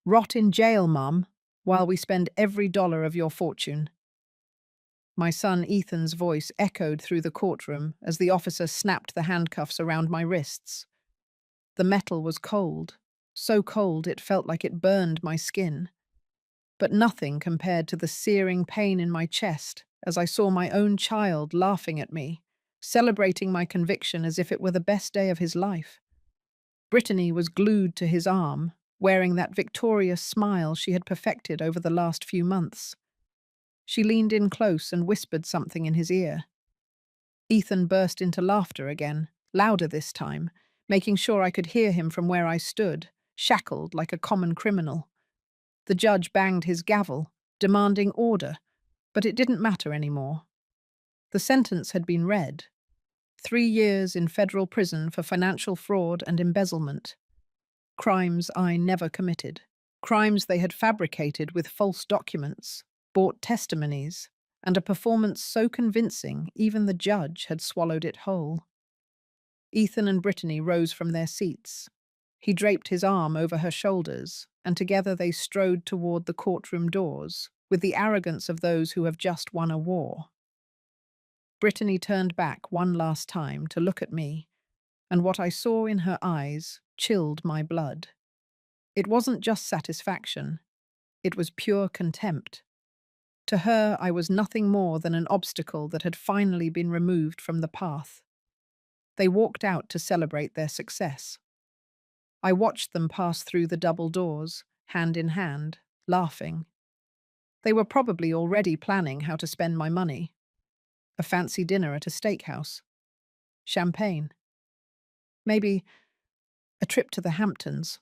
Rot in jail, Mum, while we spend every dollar of your fortune. My son Ethan's voice echoed through the courtroom as the officer snapped the handcuffs around my wrists. The metal was cold, so cold it felt like it burned my skin. But nothing compared to the searing pain in my chest as I saw my own child laughing at me, celebrating my conviction as if it were the best day of his life. Brittany was glued to his arm, wearing that victorious smile she had perfected over the last few months. She leaned in close and whispered something in his ear. Ethan burst into laughter again, louder this time, making sure I could hear him from where I stood, shackled like a common criminal. The judge banged his gavel, demanding order, but it didn't matter anymore. The sentence had been read. 3 years in federal prison for financial fraud and embezzlement. Crimes I never committed. Crimes they had fabricated with false documents, bought testimonies, and a performance so convincing even the judge had swallowed it whole. Ethan and Brittany rose from their seats. He draped his arm over her shoulders, and together they strode toward the courtroom doors, with the arrogance of those who have just won a war. Brittany turned back one last time to look at me, and what I saw in her eyes chilled my blood. It wasn't just satisfaction, it was pure contempt. To her, I was nothing more than an obstacle that had finally been removed from the path. They walked out to celebrate their success. I watched them pass through the double doors, hand in hand, laughing. They were probably already planning how to spend my money. A fancy dinner at a steakhouse. Champagne. Maybe a trip to the Hamptons.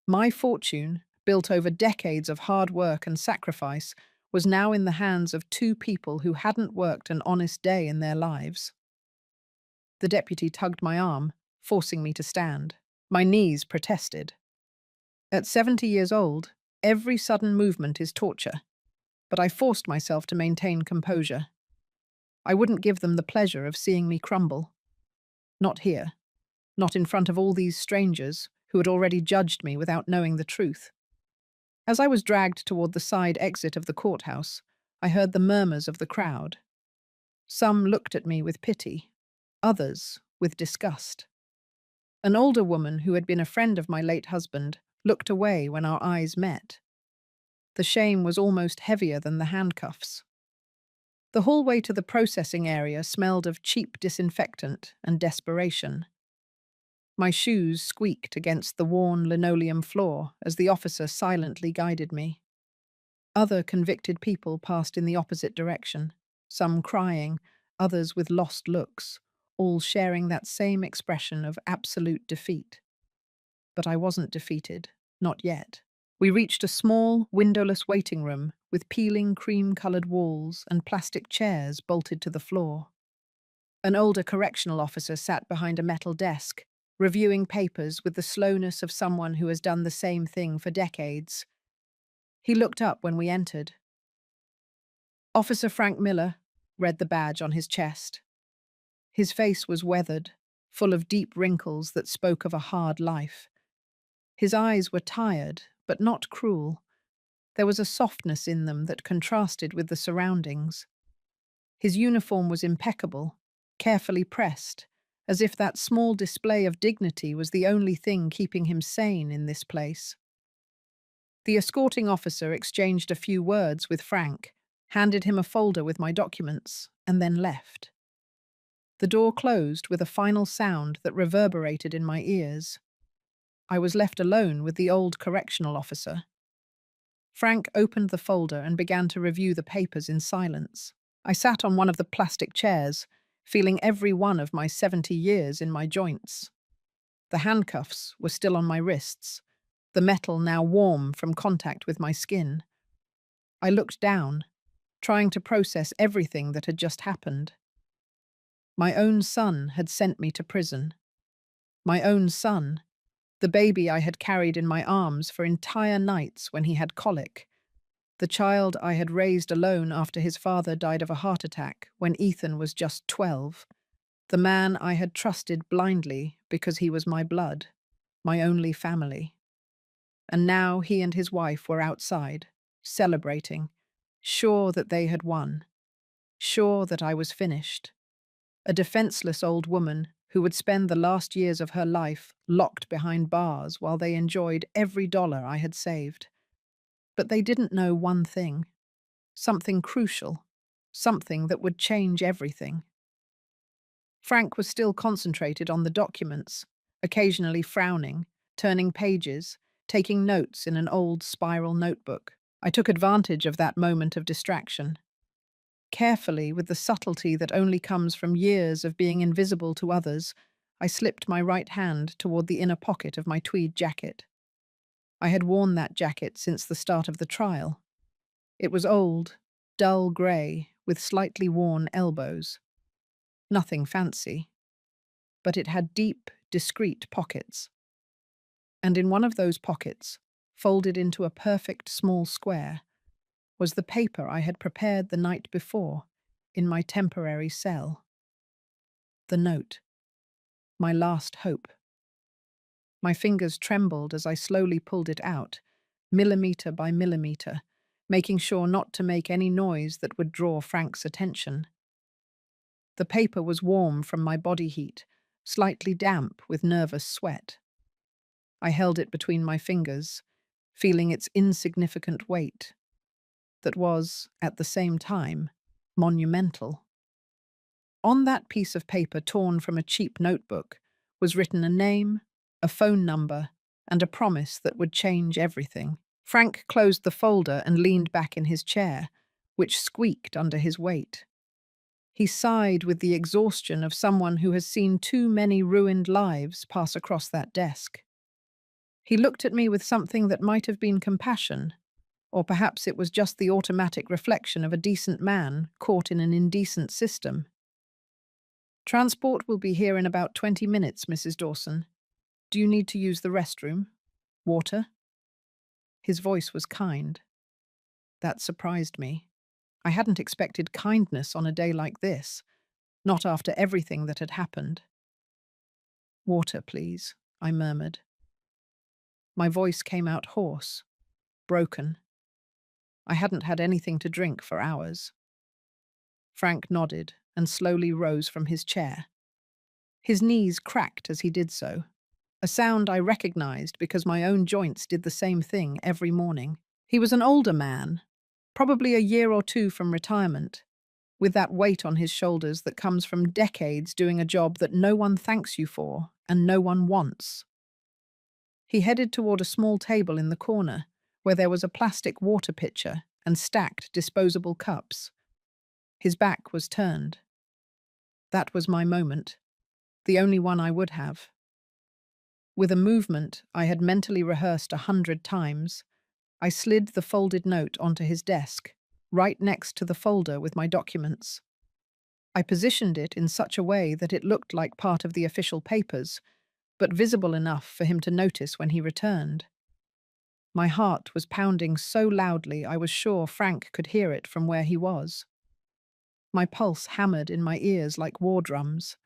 My fortune, built over decades of hard work and sacrifice, was now in the hands of two people who hadn't worked an honest day in their lives. The deputy tugged my arm, forcing me to stand. My knees protested. At 70 years old, every sudden movement is torture, but I forced myself to maintain composure. I wouldn't give them the pleasure of seeing me crumble. Not here. Not in front of all these strangers who had already judged me without knowing the truth. As I was dragged toward the side exit of the courthouse, I heard the murmurs of the crowd. Some looked at me with pity, others with disgust. An older woman who had been a friend of my late husband looked away when our eyes met. The shame was almost heavier than the handcuffs. The hallway to the processing area smelled of cheap disinfectant and desperation. My shoes squeaked against the worn linoleum floor as the officer silently guided me. Other convicted people passed in the opposite direction, some crying, others with lost looks, all sharing that same expression of absolute defeat. But I wasn't defeated, not yet. We reached a small, windowless waiting room with peeling cream-colored walls and plastic chairs bolted to the floor. An older correctional officer sat behind a metal desk, reviewing papers with the slowness of someone who has done the same thing for decades. He looked up when we entered. Officer Frank Miller read the badge on his chest. His face was weathered, full of deep wrinkles that spoke of a hard life. His eyes were tired, but not cruel. There was a softness in them that contrasted with the surroundings. His uniform was impeccable, carefully pressed, as if that small display of dignity was the only thing keeping him sane in this place. The escorting officer exchanged a few words with Frank, handed him a folder with my documents, and then left. The door closed with a final sound that reverberated in my ears. I was left alone with the old correctional officer. Frank opened the folder and began to review the papers in silence. I sat on one of the plastic chairs, feeling every one of my 70 years in my joints. The handcuffs were still on my wrists, the metal now warm from contact with my skin. I looked down, trying to process everything that had just happened. My own son had sent me to prison. My own son, the baby I had carried in my arms for entire nights when he had colic. The child I had raised alone after his father died of a heart attack when Ethan was just 12. The man I had trusted blindly because he was my blood, my only family. and now he and his wife were outside, celebrating, sure that they had won, sure that I was finished. A defenseless old woman who would spend the last years of her life locked behind bars while they enjoyed every dollar I had saved. But they didn't know one thing, something crucial, something that would change everything. Frank was still concentrated on the documents, occasionally frowning, turning pages, taking notes in an old spiral notebook. I took advantage of that moment of distraction. Carefully, with the subtlety that only comes from years of being invisible to others, I slipped my right hand toward the inner pocket of my tweed jacket. I had worn that jacket since the start of the trial. It was old, dull grey, with slightly worn elbows. Nothing fancy, but it had deep, discreet pockets. And in one of those pockets, folded into a perfect small square, was the paper I had prepared the night before in my temporary cell. The note. My last hope. My fingers trembled as I slowly pulled it out, millimeter by millimeter, making sure not to make any noise that would draw Frank's attention. The paper was warm from my body heat, slightly damp with nervous sweat. I held it between my fingers, feeling its insignificant weight, that was, at the same time, monumental. On that piece of paper torn from a cheap notebook was written a name, a phone number, and a promise that would change everything. Frank closed the folder and leaned back in his chair, which squeaked under his weight. He sighed with the exhaustion of someone who has seen too many ruined lives pass across that desk. He looked at me with something that might have been compassion, or perhaps it was just the automatic reflection of a decent man caught in an indecent system. "Transport will be here in about 20 minutes, Mrs. Dawson. Do you need to use the restroom? Water?" His voice was kind. That surprised me. I hadn't expected kindness on a day like this, not after everything that had happened. "Water, please," I murmured. My voice came out hoarse, broken. I hadn't had anything to drink for hours. Frank nodded and slowly rose from his chair. His knees cracked as he did so, a sound I recognized because my own joints did the same thing every morning. He was an older man, probably a year or two from retirement, with that weight on his shoulders that comes from decades doing a job that no one thanks you for and no one wants. He headed toward a small table in the corner, where there was a plastic water pitcher and stacked disposable cups. His back was turned. That was my moment, the only one I would have. With a movement I had mentally rehearsed 100 times, I slid the folded note onto his desk, right next to the folder with my documents. I positioned it in such a way that it looked like part of the official papers, but visible enough for him to notice when he returned. My heart was pounding so loudly I was sure Frank could hear it from where he was. My pulse hammered in my ears like war drums.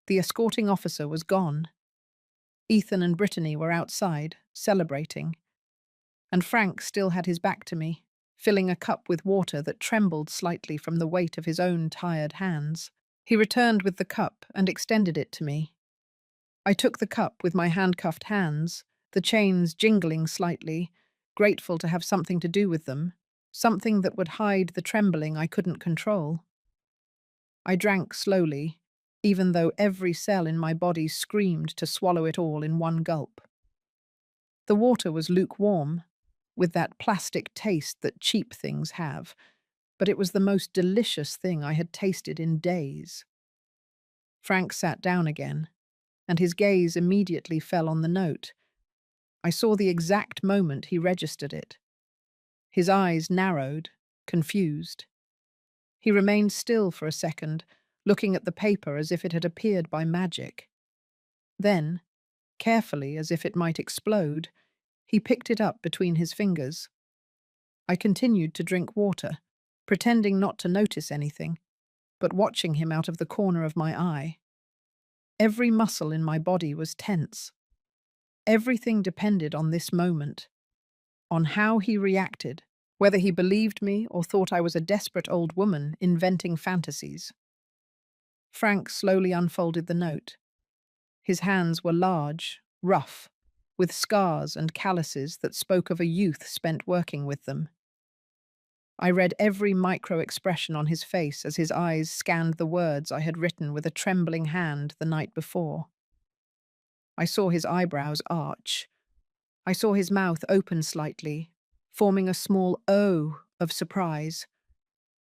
The escorting officer was gone. Ethan and Brittany were outside, celebrating. And Frank still had his back to me, filling a cup with water that trembled slightly from the weight of his own tired hands. He returned with the cup and extended it to me. I took the cup with my handcuffed hands, the chains jingling slightly, grateful to have something to do with them, something that would hide the trembling I couldn't control. I drank slowly, even though every cell in my body screamed to swallow it all in one gulp. The water was lukewarm, with that plastic taste that cheap things have, but it was the most delicious thing I had tasted in days. Frank sat down again, and his gaze immediately fell on the note. I saw the exact moment he registered it. His eyes narrowed, confused. He remained still for a second, looking at the paper as if it had appeared by magic. Then, carefully as if it might explode, he picked it up between his fingers. I continued to drink water, pretending not to notice anything, but watching him out of the corner of my eye. Every muscle in my body was tense. Everything depended on this moment, on how he reacted, whether he believed me or thought I was a desperate old woman inventing fantasies. Frank slowly unfolded the note. His hands were large, rough, with scars and calluses that spoke of a youth spent working with them. I read every micro-expression on his face as his eyes scanned the words I had written with a trembling hand the night before. I saw his eyebrows arch. I saw his mouth open slightly, forming a small O of surprise.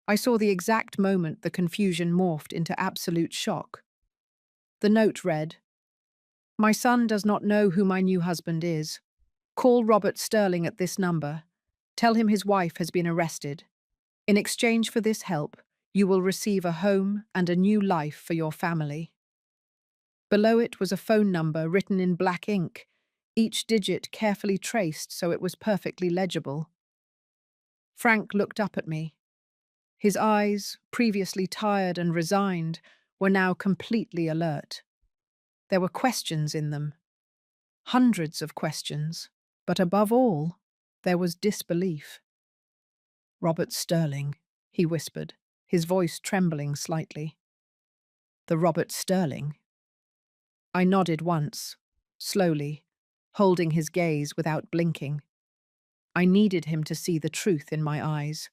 I saw the exact moment the confusion morphed into absolute shock. The note read, "My son does not know who my new husband is. Call Robert Sterling at this number. Tell him his wife has been arrested. In exchange for this help, you will receive a home and a new life for your family." Below it was a phone number written in black ink, each digit carefully traced so it was perfectly legible. Frank looked up at me. His eyes, previously tired and resigned, were now completely alert. There were questions in them. Hundreds of questions. But above all, there was disbelief. "Robert Sterling," he whispered, his voice trembling slightly. "The Robert Sterling?" I nodded once, slowly, holding his gaze without blinking. I needed him to see the truth in my eyes,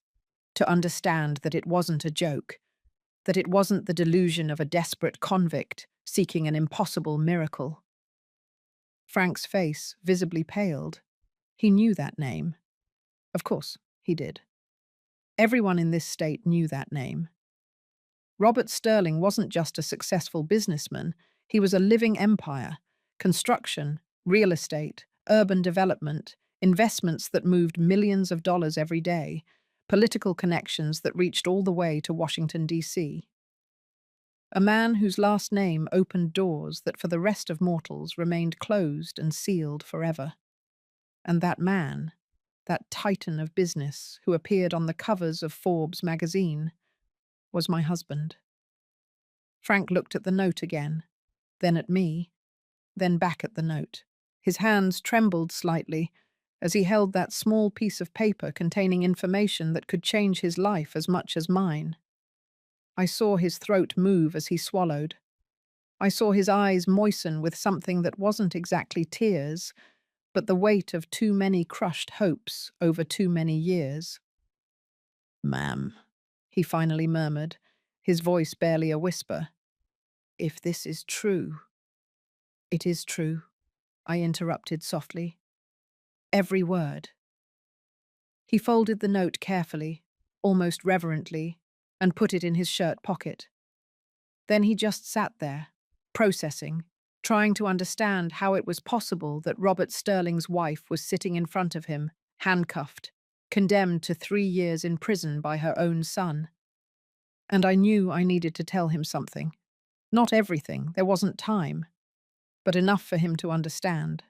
to understand that it wasn't a joke, that it wasn't the delusion of a desperate convict seeking an impossible miracle. Frank's face visibly paled. He knew that name. Of course, he did. Everyone in this state knew that name. Robert Sterling wasn't just a successful businessman, he was a living empire. Construction, real estate, urban development, investments that moved millions of dollars every day, political connections that reached all the way to Washington, D.C. A man whose last name opened doors that for the rest of mortals remained closed and sealed forever. And that man, that titan of business who appeared on the covers of Forbes magazine, was my husband. Frank looked at the note again, then at me, then back at the note. His hands trembled slightly as he held that small piece of paper containing information that could change his life as much as mine. I saw his throat move as he swallowed. I saw his eyes moisten with something that wasn't exactly tears, but the weight of too many crushed hopes over too many years. "Ma'am," he finally murmured, his voice barely a whisper. "If this is true—" "It is true," I interrupted softly. "Every word." He folded the note carefully, almost reverently, and put it in his shirt pocket. Then he just sat there, processing, trying to understand how it was possible that Robert Sterling's wife was sitting in front of him, handcuffed, condemned to 3 years in prison by her own son. And I knew I needed to tell him something. Not everything, there wasn't time, but enough for him to understand,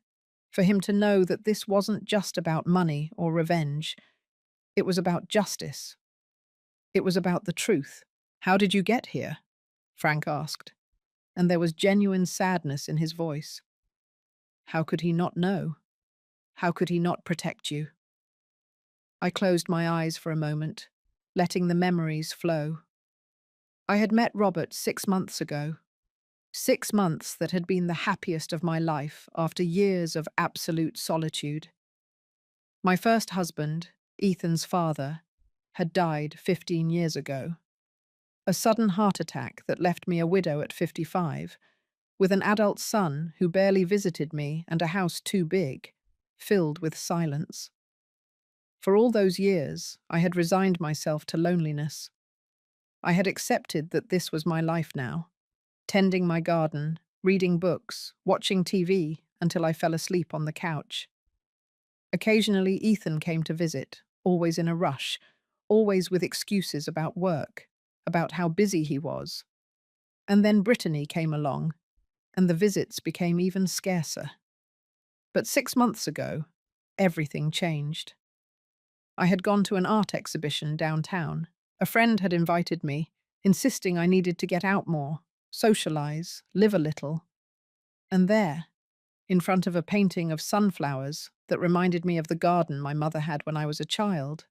for him to know that this wasn't just about money or revenge. It was about justice. It was about the truth. "How did you get here?" Frank asked, and there was genuine sadness in his voice. "How could he not know? How could he not protect you?" I closed my eyes for a moment, letting the memories flow. I had met Robert 6 months ago. 6 months that had been the happiest of my life after years of absolute solitude. My first husband, Ethan's father, had died 15 years ago. A sudden heart attack that left me a widow at 55, with an adult son who barely visited me and a house too big, filled with silence. For all those years, I had resigned myself to loneliness. I had accepted that this was my life now, tending my garden, reading books, watching TV until I fell asleep on the couch. Occasionally, Ethan came to visit, always in a rush, always with excuses about work, about how busy he was. And then Brittany came along, and the visits became even scarcer. But 6 months ago, everything changed. I had gone to an art exhibition downtown. A friend had invited me, insisting I needed to get out more, socialize, live a little. And there, in front of a painting of sunflowers that reminded me of the garden my mother had when I was a child.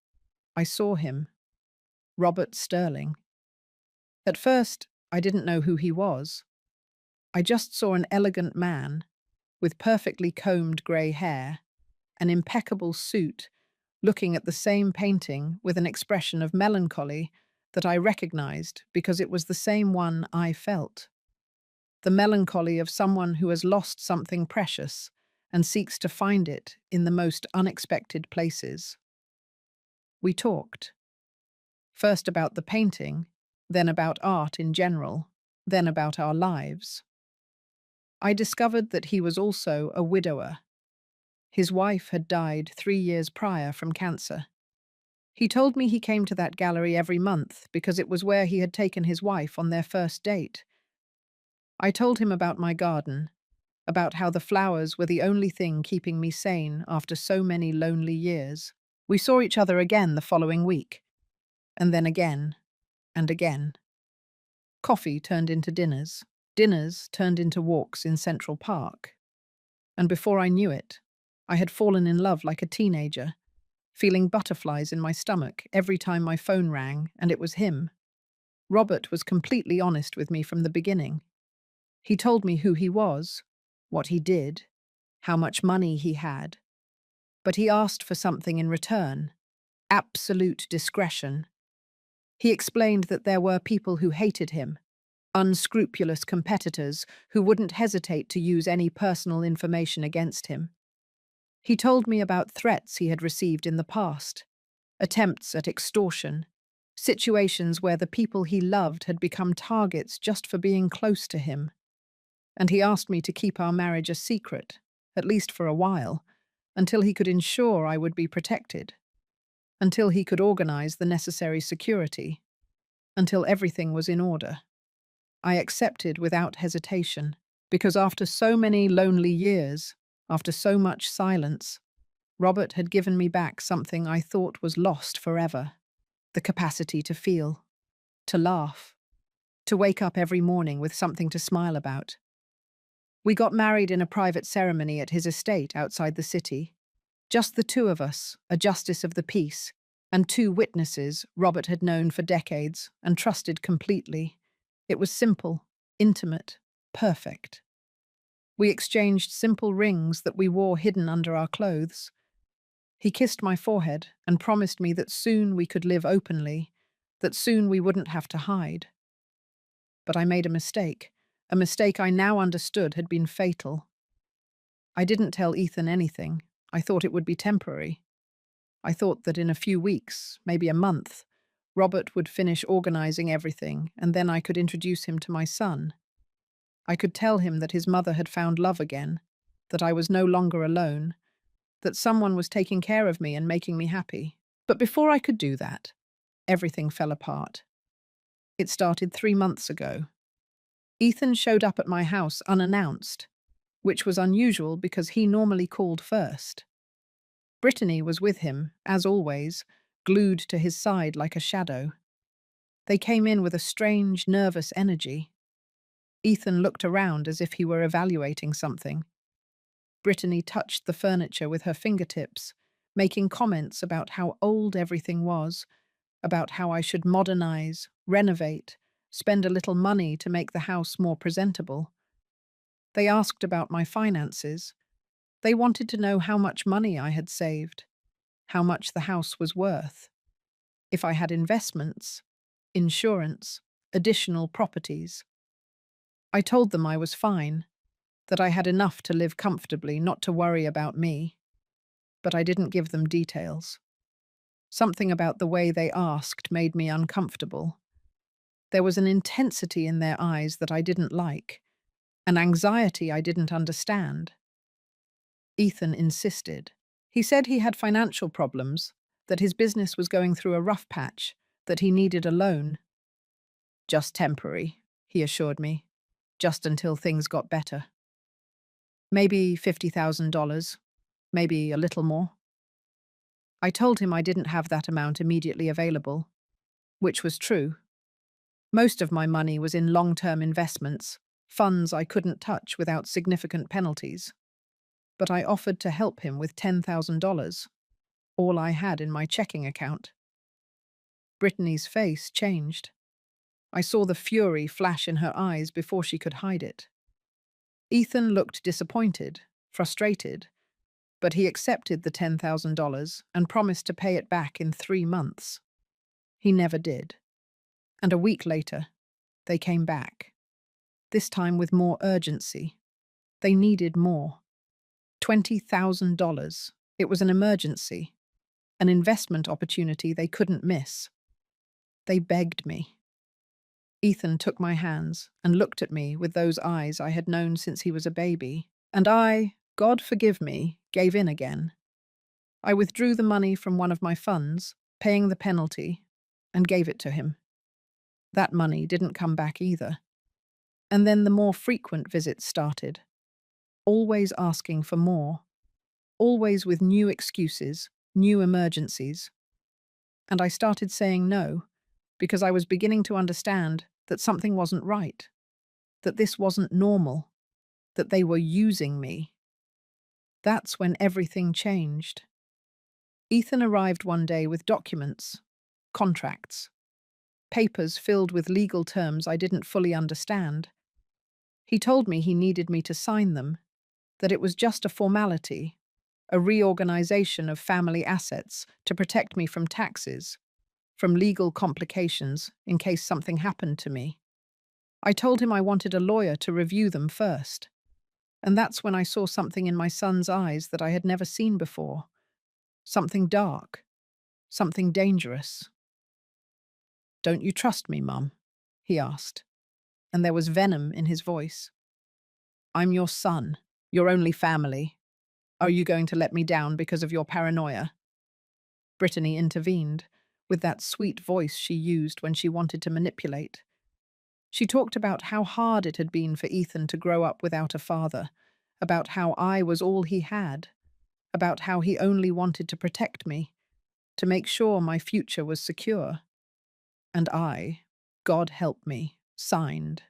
I saw him, Robert Sterling. At first, I didn't know who he was. I just saw an elegant man with perfectly combed grey hair, an impeccable suit, looking at the same painting with an expression of melancholy that I recognized because it was the same one I felt. The melancholy of someone who has lost something precious and seeks to find it in the most unexpected places. We talked, first about the painting, then about art in general, then about our lives. I discovered that he was also a widower. His wife had died 3 years prior from cancer. He told me he came to that gallery every month because it was where he had taken his wife on their first date. I told him about my garden, about how the flowers were the only thing keeping me sane after so many lonely years. We saw each other again the following week, and then again, and again. Coffee turned into dinners. Dinners turned into walks in Central Park. And before I knew it, I had fallen in love like a teenager, feeling butterflies in my stomach every time my phone rang, and it was him. Robert was completely honest with me from the beginning. He told me who he was, what he did, how much money he had. But he asked for something in return: absolute discretion. He explained that there were people who hated him, unscrupulous competitors who wouldn't hesitate to use any personal information against him. He told me about threats he had received in the past, attempts at extortion, situations where the people he loved had become targets just for being close to him. And he asked me to keep our marriage a secret, at least for a while, until he could ensure I would be protected, until he could organize the necessary security, until everything was in order. I accepted without hesitation, because after so many lonely years, after so much silence, Robert had given me back something I thought was lost forever: the capacity to feel, to laugh, to wake up every morning with something to smile about. We got married in a private ceremony at his estate outside the city. Just the two of us, a justice of the peace, and two witnesses Robert had known for decades and trusted completely. It was simple, intimate, perfect. We exchanged simple rings that we wore hidden under our clothes. He kissed my forehead and promised me that soon we could live openly, that soon we wouldn't have to hide. But I made a mistake I now understood had been fatal. I didn't tell Ethan anything. I thought it would be temporary. I thought that in a few weeks, maybe a month, Robert would finish organizing everything, and then I could introduce him to my son. I could tell him that his mother had found love again, that I was no longer alone, that someone was taking care of me and making me happy. But before I could do that, everything fell apart. It started 3 months ago. Ethan showed up at my house unannounced, which was unusual because he normally called first. Brittany was with him, as always, glued to his side like a shadow. They came in with a strange, nervous energy. Ethan looked around as if he were evaluating something. Brittany touched the furniture with her fingertips, making comments about how old everything was, about how I should modernize, renovate, spend a little money to make the house more presentable. They asked about my finances. They wanted to know how much money I had saved, how much the house was worth, if I had investments, insurance, additional properties. I told them I was fine, that I had enough to live comfortably, not to worry about me. But I didn't give them details. Something about the way they asked made me uncomfortable. There was an intensity in their eyes that I didn't like, an anxiety I didn't understand. Ethan insisted. He said he had financial problems, that his business was going through a rough patch, that he needed a loan. Just temporary, he assured me, just until things got better. Maybe $50,000, maybe a little more. I told him I didn't have that amount immediately available, which was true. Most of my money was in long-term investments, funds I couldn't touch without significant penalties. but I offered to help him with $10,000, all I had in my checking account. Brittany's face changed. I saw the fury flash in her eyes before she could hide it. Ethan looked disappointed, frustrated, but he accepted the $10,000 and promised to pay it back in 3 months. He never did. And a week later, they came back, this time with more urgency. They needed more. $20,000. It was an emergency, an investment opportunity they couldn't miss. They begged me. Ethan took my hands and looked at me with those eyes I had known since he was a baby, and I, God forgive me, gave in again. I withdrew the money from one of my funds, paying the penalty, and gave it to him. That money didn't come back either. And then the more frequent visits started, always asking for more, always with new excuses, new emergencies. And I started saying no, because I was beginning to understand that something wasn't right, that this wasn't normal, that they were using me. That's when everything changed. Ethan arrived one day with documents, contracts, papers filled with legal terms I didn't fully understand. He told me he needed me to sign them, that it was just a formality, a reorganization of family assets to protect me from taxes, from legal complications in case something happened to me. I told him I wanted a lawyer to review them first, and that's when I saw something in my son's eyes that I had never seen before. Something dark, something dangerous. "Don't you trust me, Mum?" he asked, and there was venom in his voice. "I'm your son, your only family. Are you going to let me down because of your paranoia?" Brittany intervened, with that sweet voice she used when she wanted to manipulate. She talked about how hard it had been for Ethan to grow up without a father, about how I was all he had, about how he only wanted to protect me, to make sure my future was secure. And I, God help me, signed.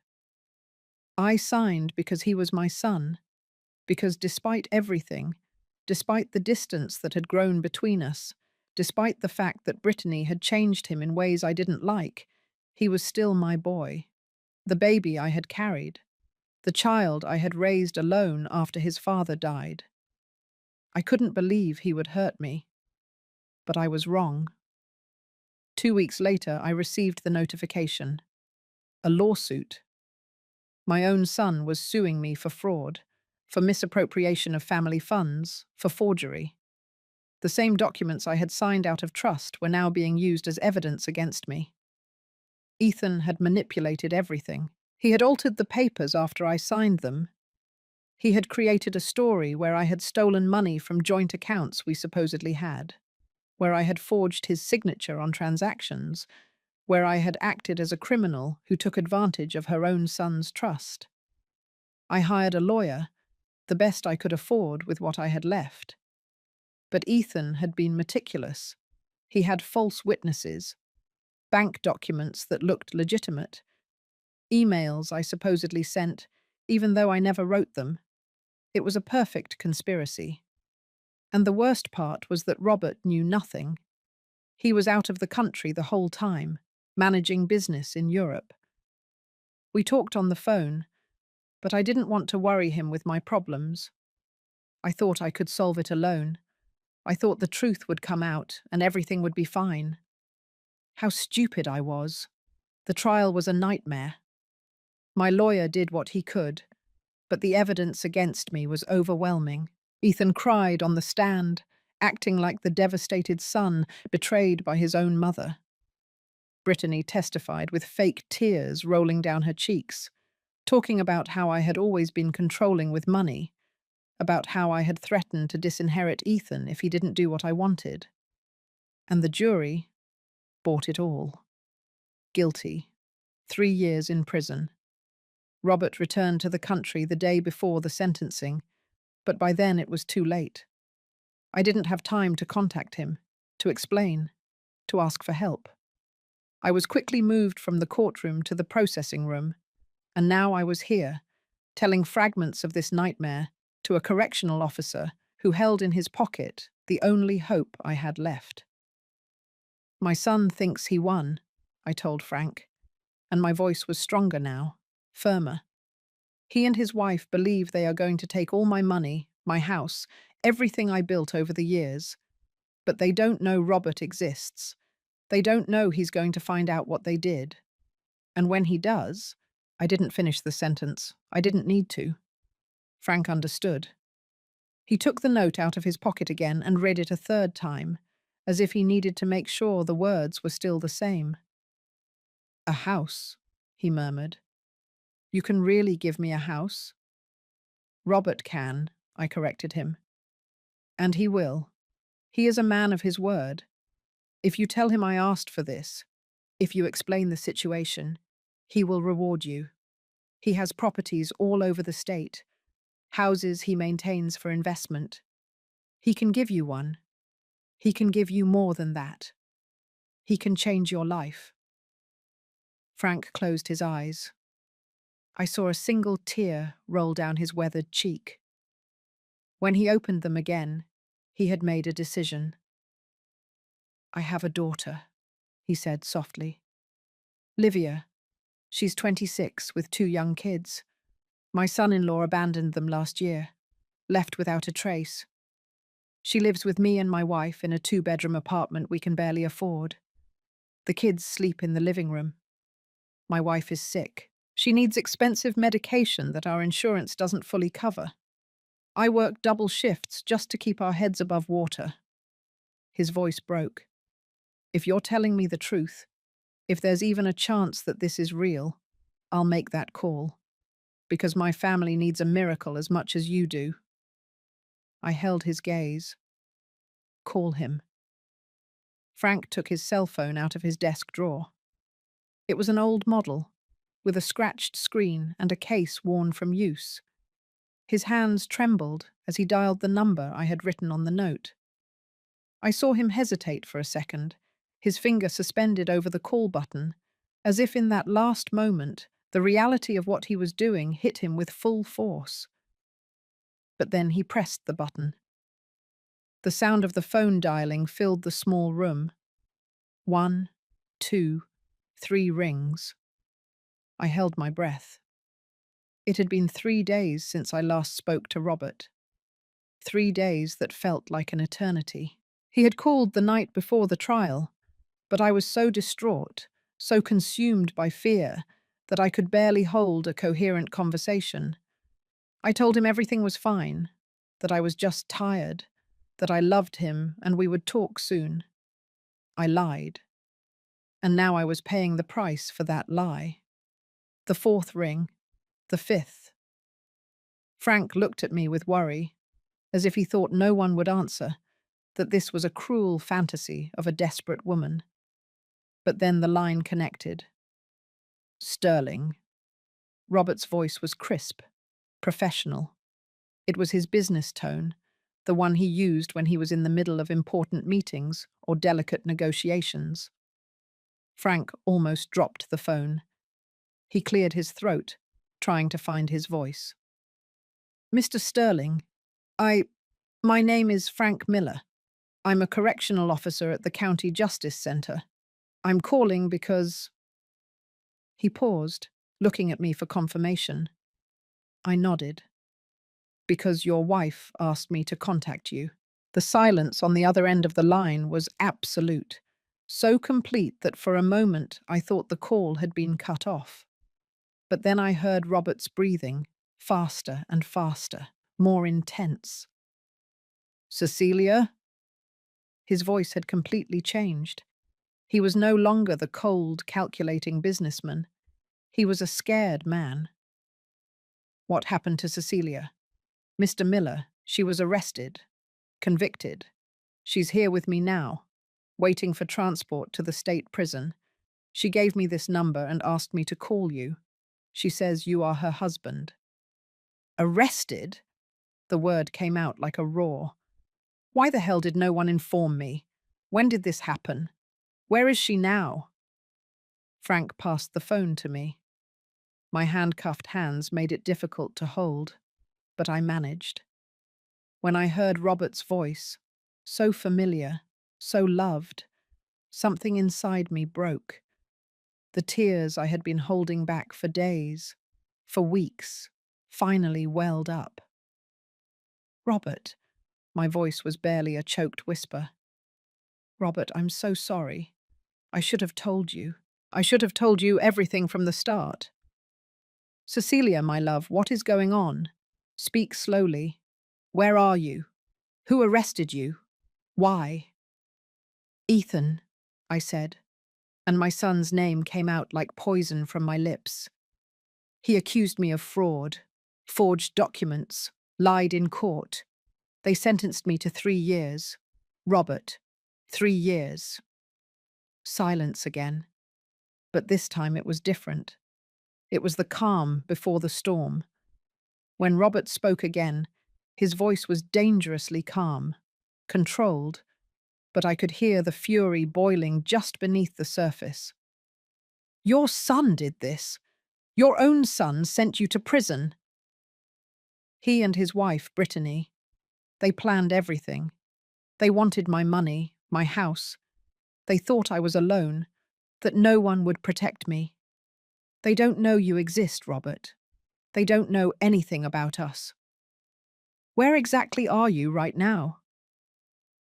I signed because he was my son, because despite everything, despite the distance that had grown between us, despite the fact that Brittany had changed him in ways I didn't like, he was still my boy, the baby I had carried, the child I had raised alone after his father died. I couldn't believe he would hurt me, but I was wrong. 2 weeks later, I received the notification. A lawsuit. My own son was suing me for fraud, for misappropriation of family funds, for forgery. The same documents I had signed out of trust were now being used as evidence against me. Ethan had manipulated everything. He had altered the papers after I signed them. He had created a story where I had stolen money from joint accounts we supposedly had, where I had forged his signature on transactions, where I had acted as a criminal who took advantage of her own son's trust. I hired a lawyer, the best I could afford with what I had left. But Ethan had been meticulous. He had false witnesses, bank documents that looked legitimate, emails I supposedly sent, even though I never wrote them. It was a perfect conspiracy. And the worst part was that Robert knew nothing. He was out of the country the whole time, managing business in Europe. We talked on the phone, but I didn't want to worry him with my problems. I thought I could solve it alone. I thought the truth would come out and everything would be fine. How stupid I was. The trial was a nightmare. My lawyer did what he could, but the evidence against me was overwhelming. Ethan cried on the stand, acting like the devastated son betrayed by his own mother. Brittany testified with fake tears rolling down her cheeks, talking about how I had always been controlling with money, about how I had threatened to disinherit Ethan if he didn't do what I wanted. And the jury bought it all. Guilty. 3 years in prison. Robert returned to the country the day before the sentencing, but by then it was too late. I didn't have time to contact him, to explain, to ask for help. I was quickly moved from the courtroom to the processing room, and now I was here, telling fragments of this nightmare to a correctional officer who held in his pocket the only hope I had left. "My son thinks he won," I told Frank, and my voice was stronger now, firmer. "He and his wife believe they are going to take all my money, my house, everything I built over the years. But they don't know Robert exists. They don't know he's going to find out what they did. And when he does—" I didn't finish the sentence. I didn't need to. Frank understood. He took the note out of his pocket again and read it a third time, as if he needed to make sure the words were still the same. "A house," he murmured. "You can really give me a house?" "Robert can," I corrected him. "And he will. He is a man of his word. If you tell him I asked for this, if you explain the situation, he will reward you. He has properties all over the state, houses he maintains for investment. He can give you one. He can give you more than that. He can change your life." Frank closed his eyes. I saw a single tear roll down his weathered cheek. When he opened them again, he had made a decision. "I have a daughter," he said softly. "Livia. She's 26 with 2 young kids. My son-in-law abandoned them last year, left without a trace. She lives with me and my wife in a 2-bedroom apartment we can barely afford. The kids sleep in the living room. My wife is sick. She needs expensive medication that our insurance doesn't fully cover. I work double shifts just to keep our heads above water." His voice broke. "If you're telling me the truth, if there's even a chance that this is real, I'll make that call. Because my family needs a miracle as much as you do." I held his gaze. "Call him." Frank took his cell phone out of his desk drawer. It was an old model, with a scratched screen and a case worn from use. His hands trembled as he dialed the number I had written on the note. I saw him hesitate for a second, his finger suspended over the call button, as if in that last moment the reality of what he was doing hit him with full force. But then he pressed the button. The sound of the phone dialing filled the small room. 1, 2, 3 rings. I held my breath. It had been 3 days since I last spoke to Robert. 3 days that felt like an eternity. He had called the night before the trial, but I was so distraught, so consumed by fear, that I could barely hold a coherent conversation. I told him everything was fine, that I was just tired, that I loved him and we would talk soon. I lied. And now I was paying the price for that lie. The 4th ring. The 5th. Frank looked at me with worry, as if he thought no one would answer, that this was a cruel fantasy of a desperate woman. But then the line connected. "Sterling." Robert's voice was crisp, professional. It was his business tone, the one he used when he was in the middle of important meetings or delicate negotiations. Frank almost dropped the phone. He cleared his throat, trying to find his voice. "Mr. Sterling, my name is Frank Miller. I'm a correctional officer at the County Justice Center. I'm calling because—" He paused, looking at me for confirmation. I nodded. "Because your wife asked me to contact you." The silence on the other end of the line was absolute, so complete that for a moment I thought the call had been cut off. But then I heard Robert's breathing, faster and faster, more intense. "Cecilia?" His voice had completely changed. He was no longer the cold, calculating businessman. He was a scared man. "What happened to Cecilia?" "Mr. Miller, she was arrested, convicted. She's here with me now, waiting for transport to the state prison. She gave me this number and asked me to call you. She says you are her husband." "Arrested?" The word came out like a roar. "Why the hell did no one inform me? When did this happen? Where is she now?" Frank passed the phone to me. My handcuffed hands made it difficult to hold, but I managed. When I heard Robert's voice, so familiar, so loved, something inside me broke. The tears I had been holding back for days, for weeks, finally welled up. Robert, my voice was barely a choked whisper. Robert, I'm so sorry. I should have told you. I should have told you everything from the start. Cecilia, my love, what is going on? Speak slowly. Where are you? Who arrested you? Why? Ethan, I said, and my son's name came out like poison from my lips. He accused me of fraud, forged documents, lied in court. They sentenced me to 3 years. Robert, 3 years. Silence again. But this time it was different. It was the calm before the storm. When Robert spoke again, his voice was dangerously calm, controlled, but I could hear the fury boiling just beneath the surface. Your son did this. Your own son sent you to prison. He and his wife, Brittany, they planned everything. They wanted my money, my house. They thought I was alone, that no one would protect me. They don't know you exist, Robert. They don't know anything about us. Where exactly are you right now?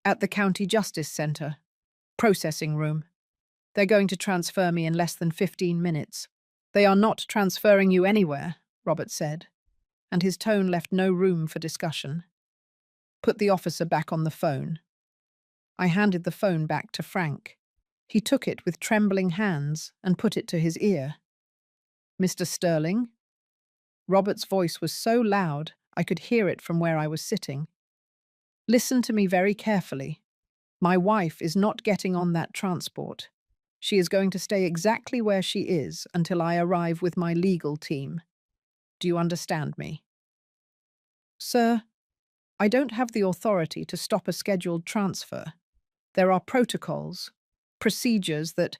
At the County Justice Centre. Processing room. They're going to transfer me in less than 15 minutes. They are not transferring you anywhere, Robert said, and his tone left no room for discussion. Put the officer back on the phone. I handed the phone back to Frank. He took it with trembling hands and put it to his ear. Mr. Sterling? Robert's voice was so loud I could hear it from where I was sitting. Listen to me very carefully. My wife is not getting on that transport. She is going to stay exactly where she is until I arrive with my legal team. Do you understand me? Sir, I don't have the authority to stop a scheduled transfer. There are protocols, procedures that…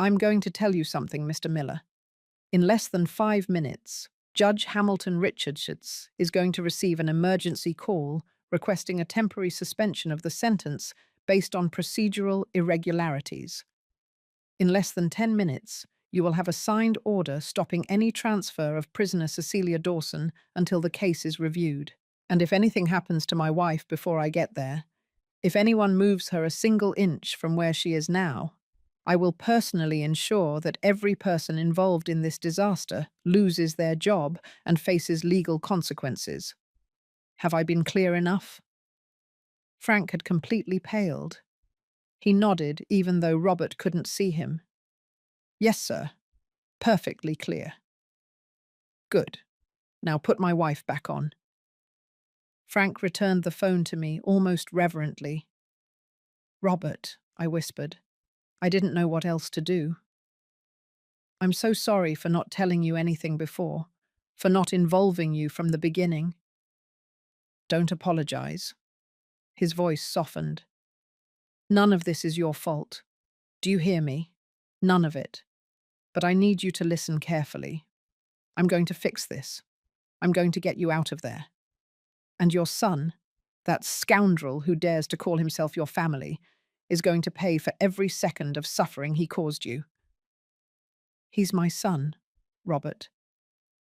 I'm going to tell you something, Mr. Miller. In less than 5 minutes, Judge Hamilton Richards is going to receive an emergency call requesting a temporary suspension of the sentence based on procedural irregularities. In less than 10 minutes, you will have a signed order stopping any transfer of prisoner Cecilia Dawson until the case is reviewed. And if anything happens to my wife before I get there, if anyone moves her a single inch from where she is now, I will personally ensure that every person involved in this disaster loses their job and faces legal consequences. Have I been clear enough? Frank had completely paled. He nodded even though Robert couldn't see him. Yes, sir. Perfectly clear. Good. Now put my wife back on. Frank returned the phone to me almost reverently. Robert, I whispered. I didn't know what else to do. I'm so sorry for not telling you anything before, for not involving you from the beginning. Don't apologize. His voice softened. None of this is your fault. Do you hear me? None of it. But I need you to listen carefully. I'm going to fix this. I'm going to get you out of there. And your son, that scoundrel who dares to call himself your family, is going to pay for every second of suffering he caused you. He's my son, Robert.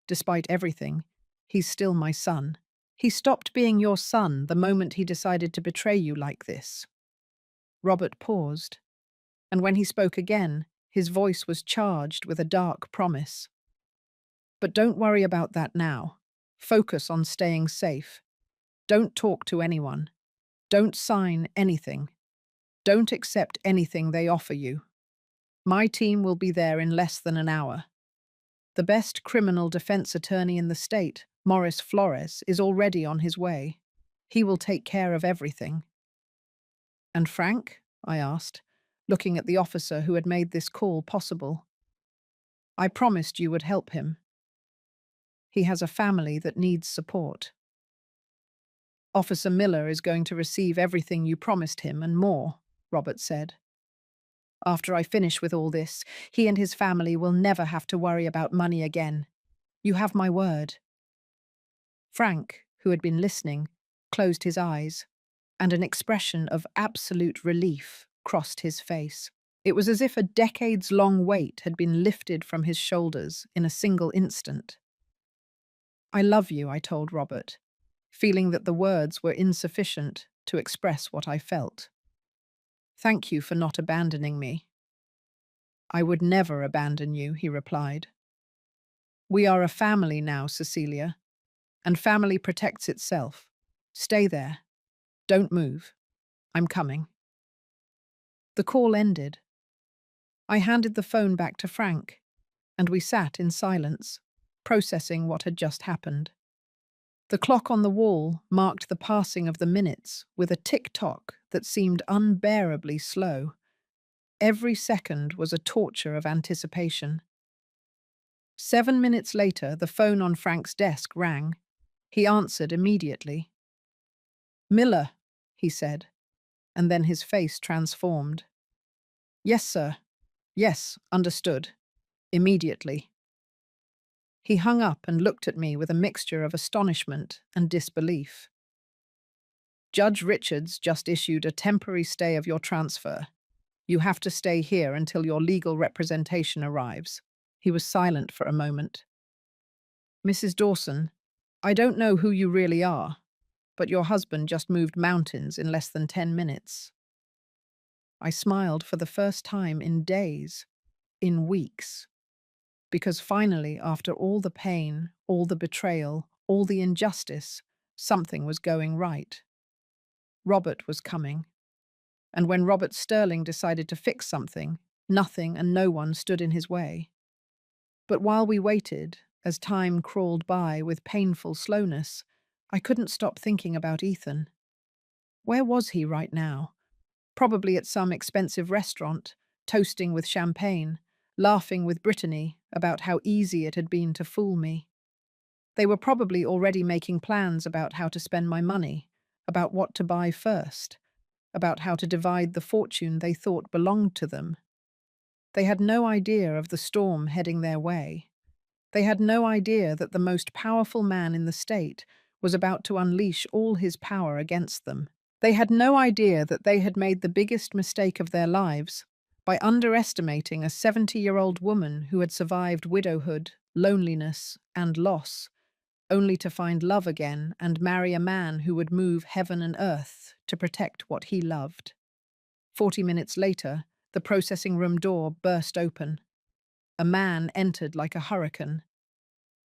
Despite everything, he's still my son. He stopped being your son the moment he decided to betray you like this. Robert paused, and when he spoke again, his voice was charged with a dark promise. But don't worry about that now. Focus on staying safe. Don't talk to anyone. Don't sign anything. Don't accept anything they offer you. My team will be there in less than an hour. The best criminal defense attorney in the state, Morris Flores, is already on his way. He will take care of everything. And Frank? I asked, looking at the officer who had made this call possible. I promised you would help him. He has a family that needs support. Officer Miller is going to receive everything you promised him and more, Robert said. After I finish with all this, he and his family will never have to worry about money again. You have my word. Frank, who had been listening, closed his eyes, and an expression of absolute relief crossed his face. It was as if a decades-long weight had been lifted from his shoulders in a single instant. "I love you," I told Robert, feeling that the words were insufficient to express what I felt. "Thank you for not abandoning me." "I would never abandon you," he replied. "We are a family now, Cecilia, and family protects itself. Stay there. Don't move. I'm coming." The call ended. I handed the phone back to Frank, and we sat in silence, processing what had just happened. The clock on the wall marked the passing of the minutes with a tick-tock that seemed unbearably slow. Every second was a torture of anticipation. 7 minutes later, the phone on Frank's desk rang. He answered immediately. "Miller," he said, and then his face transformed. "Yes, sir. Yes, understood. Immediately." He hung up and looked at me with a mixture of astonishment and disbelief. "Judge Richards just issued a temporary stay of your transfer. You have to stay here until your legal representation arrives." He was silent for a moment. "Mrs. Dawson, I don't know who you really are, but your husband just moved mountains in less than 10 minutes. I smiled for the first time in days, in weeks, because finally, after all the pain, all the betrayal, all the injustice, something was going right. Robert was coming. And when Robert Sterling decided to fix something, nothing and no one stood in his way. But while we waited, as time crawled by with painful slowness, I couldn't stop thinking about Ethan. Where was he right now? Probably at some expensive restaurant, toasting with champagne, laughing with Brittany about how easy it had been to fool me. They were probably already making plans about how to spend my money, about what to buy first, about how to divide the fortune they thought belonged to them. They had no idea of the storm heading their way. They had no idea that the most powerful man in the state was about to unleash all his power against them. They had no idea that they had made the biggest mistake of their lives by underestimating a 70-year-old woman who had survived widowhood, loneliness, and loss, only to find love again and marry a man who would move heaven and earth to protect what he loved. 40 minutes later, the processing room door burst open. A man entered like a hurricane.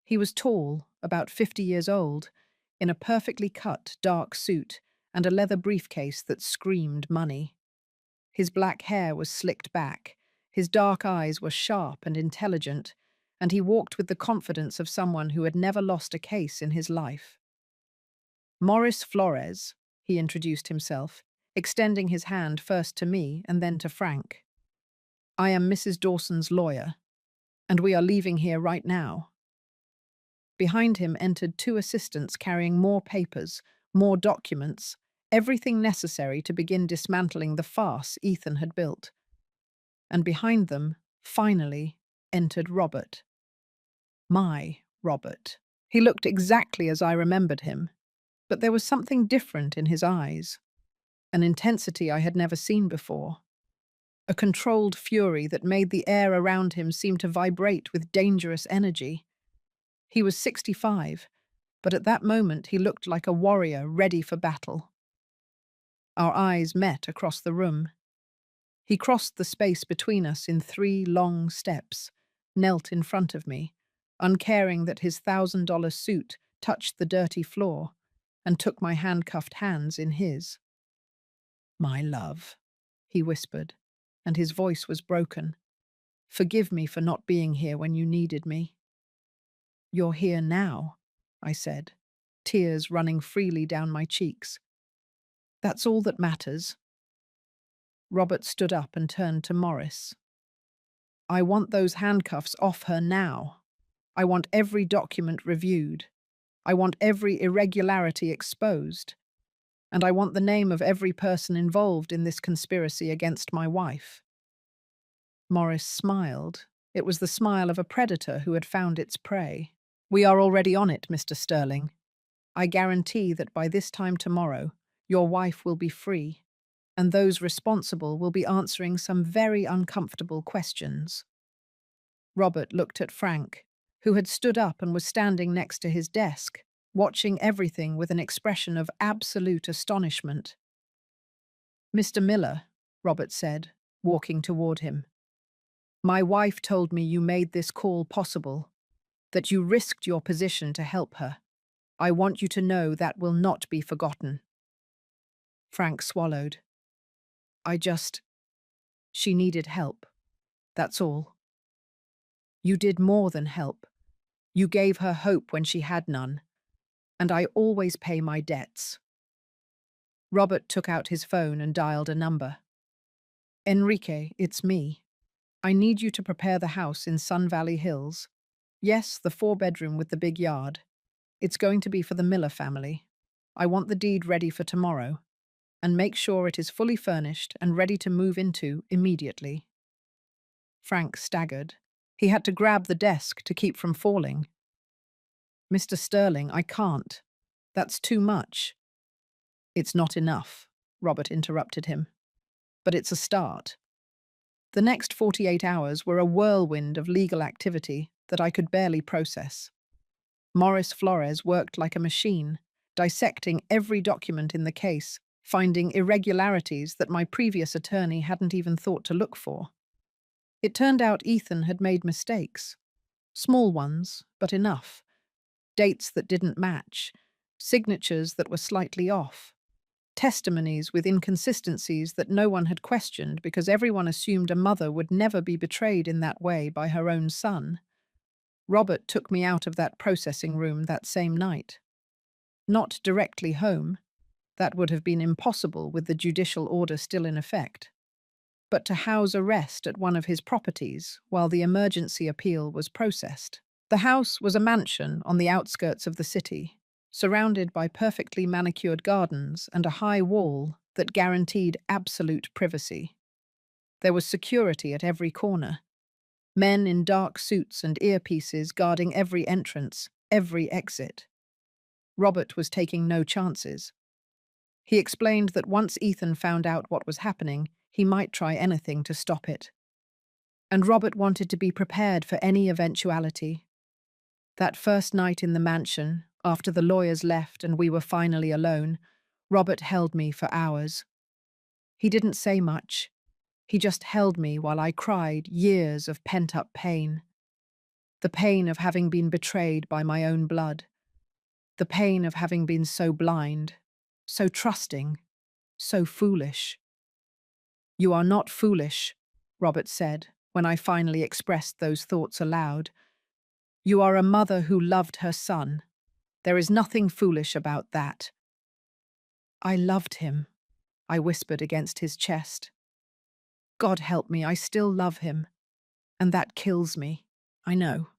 He was tall, about 50 years old, in a perfectly cut, dark suit and a leather briefcase that screamed money. His black hair was slicked back, his dark eyes were sharp and intelligent, and he walked with the confidence of someone who had never lost a case in his life. "Morris Flores," he introduced himself, extending his hand first to me and then to Frank. "I am Mrs. Dawson's lawyer, and we are leaving here right now." Behind him entered 2 assistants carrying more papers, more documents, everything necessary to begin dismantling the farce Ethan had built. And behind them, finally, entered Robert. My Robert. He looked exactly as I remembered him, but there was something different in his eyes, an intensity I had never seen before, a controlled fury that made the air around him seem to vibrate with dangerous energy. He was 65, but at that moment he looked like a warrior ready for battle. Our eyes met across the room. He crossed the space between us in 3 long steps, knelt in front of me, uncaring that his $1,000 suit touched the dirty floor, and took my handcuffed hands in his. "My love," he whispered, and his voice was broken. "Forgive me for not being here when you needed me." "You're here now," I said, tears running freely down my cheeks. "That's all that matters." Robert stood up and turned to Morris. "I want those handcuffs off her now. I want every document reviewed. I want every irregularity exposed. And I want the name of every person involved in this conspiracy against my wife." Morris smiled. It was the smile of a predator who had found its prey. "We are already on it, Mr. Sterling. I guarantee that by this time tomorrow, your wife will be free, and those responsible will be answering some very uncomfortable questions. Robert looked at Frank, who had stood up and was standing next to his desk, watching everything with an expression of absolute astonishment. "Mr. Miller," Robert said, walking toward him, "my wife told me you made this call possible, that you risked your position to help her. I want you to know that will not be forgotten." Frank swallowed. She needed help. That's all. You did more than help. You gave her hope when she had none, and I always pay my debts." Robert took out his phone and dialed a number. "Enrique, it's me. I need you to prepare the house in Sun Valley Hills. Yes, the 4-bedroom with the big yard. It's going to be for the Miller family. I want the deed ready for tomorrow, and make sure it is fully furnished and ready to move into immediately." Frank staggered. He had to grab the desk to keep from falling. "Mr. Sterling, I can't. That's too much." "It's not enough," Robert interrupted him. "But it's a start." The next 48 hours were a whirlwind of legal activity that I could barely process. Morris Flores worked like a machine, dissecting every document in the case, finding irregularities that my previous attorney hadn't even thought to look for. It turned out Ethan had made mistakes. Small ones, but enough. Dates that didn't match, signatures that were slightly off, testimonies with inconsistencies that no one had questioned because everyone assumed a mother would never be betrayed in that way by her own son. Robert took me out of that processing room that same night. Not directly home. That would have been impossible with the judicial order still in effect. But to house arrest at one of his properties while the emergency appeal was processed. The house was a mansion on the outskirts of the city, surrounded by perfectly manicured gardens and a high wall that guaranteed absolute privacy. There was security at every corner. Men in dark suits and earpieces guarding every entrance, every exit. Robert was taking no chances. He explained that once Ethan found out what was happening, he might try anything to stop it. And Robert wanted to be prepared for any eventuality. That first night in the mansion, after the lawyers left and we were finally alone, Robert held me for hours. He didn't say much. He just held me while I cried years of pent-up pain. The pain of having been betrayed by my own blood. The pain of having been so blind, so trusting, so foolish. "You are not foolish," Robert said when I finally expressed those thoughts aloud. "You are a mother who loved her son. There is nothing foolish about that." "I loved him," I whispered against his chest. "God help me, I still love him. And that kills me. I know."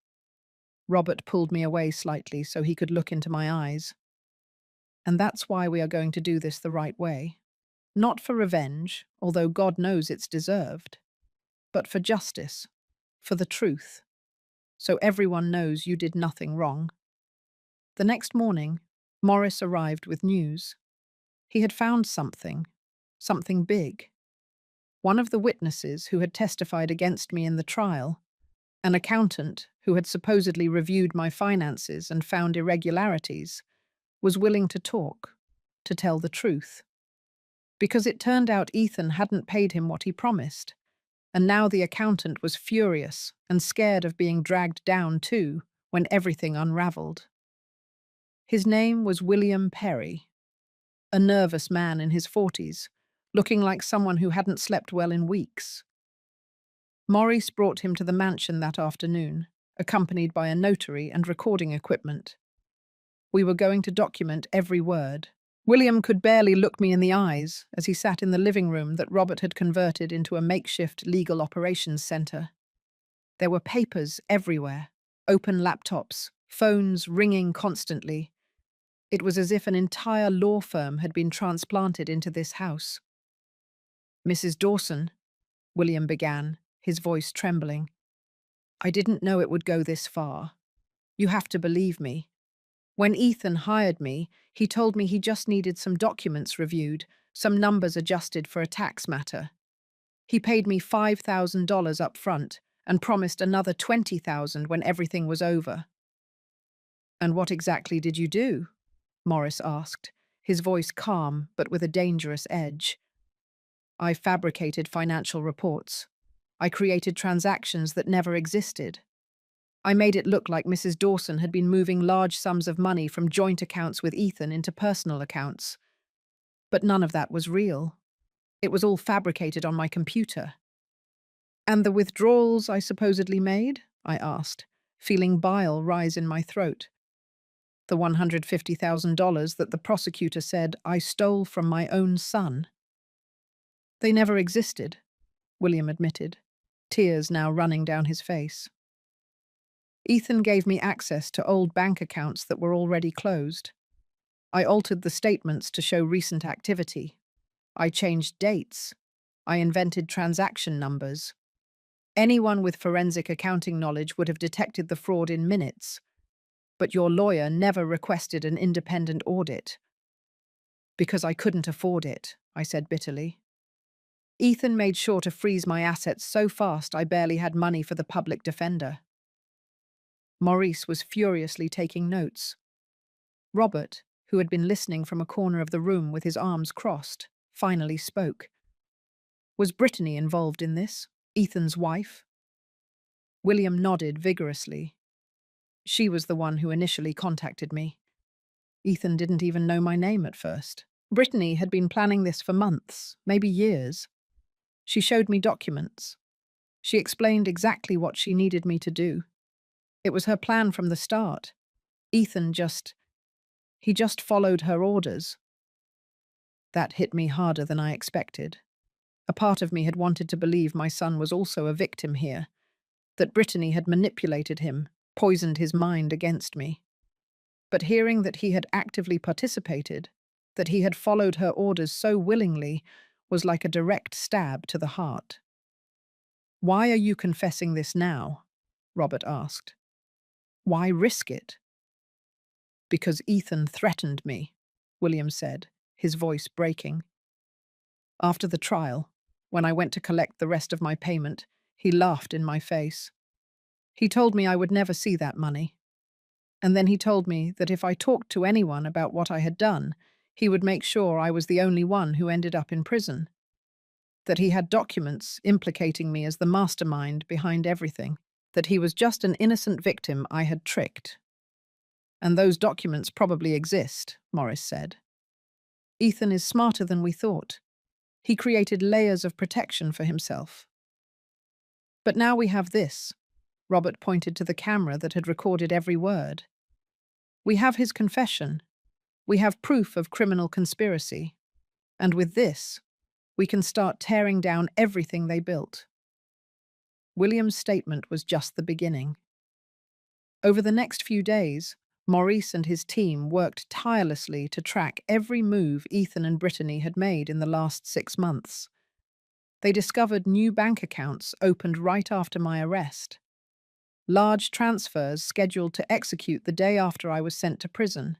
Robert pulled me away slightly so he could look into my eyes. "And that's why we are going to do this the right way. Not for revenge, although God knows it's deserved, but for justice, for the truth, so everyone knows you did nothing wrong." The next morning, Morris arrived with news. He had found something big. One of the witnesses who had testified against me in the trial, an accountant who had supposedly reviewed my finances and found irregularities, was willing to talk, to tell the truth. Because it turned out Ethan hadn't paid him what he promised, and now the accountant was furious and scared of being dragged down too when everything unraveled. His name was William Perry, a nervous man in his 40s, looking like someone who hadn't slept well in weeks. Maurice brought him to the mansion that afternoon, accompanied by a notary and recording equipment. We were going to document every word. William could barely look me in the eyes as he sat in the living room that Robert had converted into a makeshift legal operations center. There were papers everywhere, open laptops, phones ringing constantly. It was as if an entire law firm had been transplanted into this house. "Mrs. Dawson," William began, his voice trembling. "I didn't know it would go this far. You have to believe me. When Ethan hired me, he told me he just needed some documents reviewed, some numbers adjusted for a tax matter. He paid me $5,000 up front and promised another $20,000 when everything was over. "And what exactly did you do?" Morris asked, his voice calm but with a dangerous edge. "I fabricated financial reports. I created transactions that never existed. I made it look like Mrs. Dawson had been moving large sums of money from joint accounts with Ethan into personal accounts. But none of that was real. It was all fabricated on my computer." "And the withdrawals I supposedly made?" I asked, feeling bile rise in my throat. "The $150,000 that the prosecutor said I stole from my own son." "They never existed," William admitted, tears now running down his face. "Ethan gave me access to old bank accounts that were already closed. I altered the statements to show recent activity. I changed dates. I invented transaction numbers. Anyone with forensic accounting knowledge would have detected the fraud in minutes. But your lawyer never requested an independent audit." "Because I couldn't afford it," I said bitterly. "Ethan made sure to freeze my assets so fast I barely had money for the public defender." Maurice was furiously taking notes. Robert, who had been listening from a corner of the room with his arms crossed, finally spoke. "Was Brittany involved in this? Ethan's wife?" William nodded vigorously. "She was the one who initially contacted me. Ethan didn't even know my name at first. Brittany had been planning this for months, maybe years. She showed me documents. She explained exactly what she needed me to do. It was her plan from the start. Ethan he just followed her orders." That hit me harder than I expected. A part of me had wanted to believe my son was also a victim here, that Brittany had manipulated him, poisoned his mind against me. But hearing that he had actively participated, that he had followed her orders so willingly, was like a direct stab to the heart. "Why are you confessing this now?" Robert asked. "Why risk it?" "Because Ethan threatened me," William said, his voice breaking. "After the trial, when I went to collect the rest of my payment, he laughed in my face. He told me I would never see that money. And then he told me that if I talked to anyone about what I had done, he would make sure I was the only one who ended up in prison. That he had documents implicating me as the mastermind behind everything. That he was just an innocent victim I had tricked." "And those documents probably exist," Morris said. "Ethan is smarter than we thought. He created layers of protection for himself. But now we have this." Robert pointed to the camera that had recorded every word. "We have his confession. We have proof of criminal conspiracy. And with this, we can start tearing down everything they built." William's statement was just the beginning. Over the next few days, Maurice and his team worked tirelessly to track every move Ethan and Brittany had made in the last 6 months. They discovered new bank accounts opened right after my arrest. Large transfers scheduled to execute the day after I was sent to prison.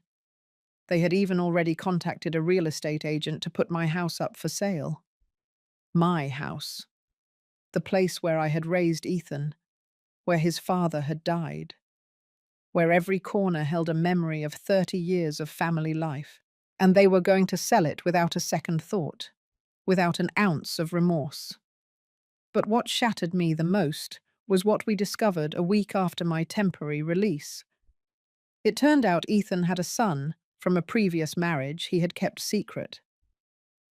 They had even already contacted a real estate agent to put my house up for sale. My house. The place where I had raised Ethan, where his father had died, where every corner held a memory of 30 years of family life. And they were going to sell it without a second thought, without an ounce of remorse. But what shattered me the most was what we discovered a week after my temporary release. It turned out Ethan had a son from a previous marriage he had kept secret.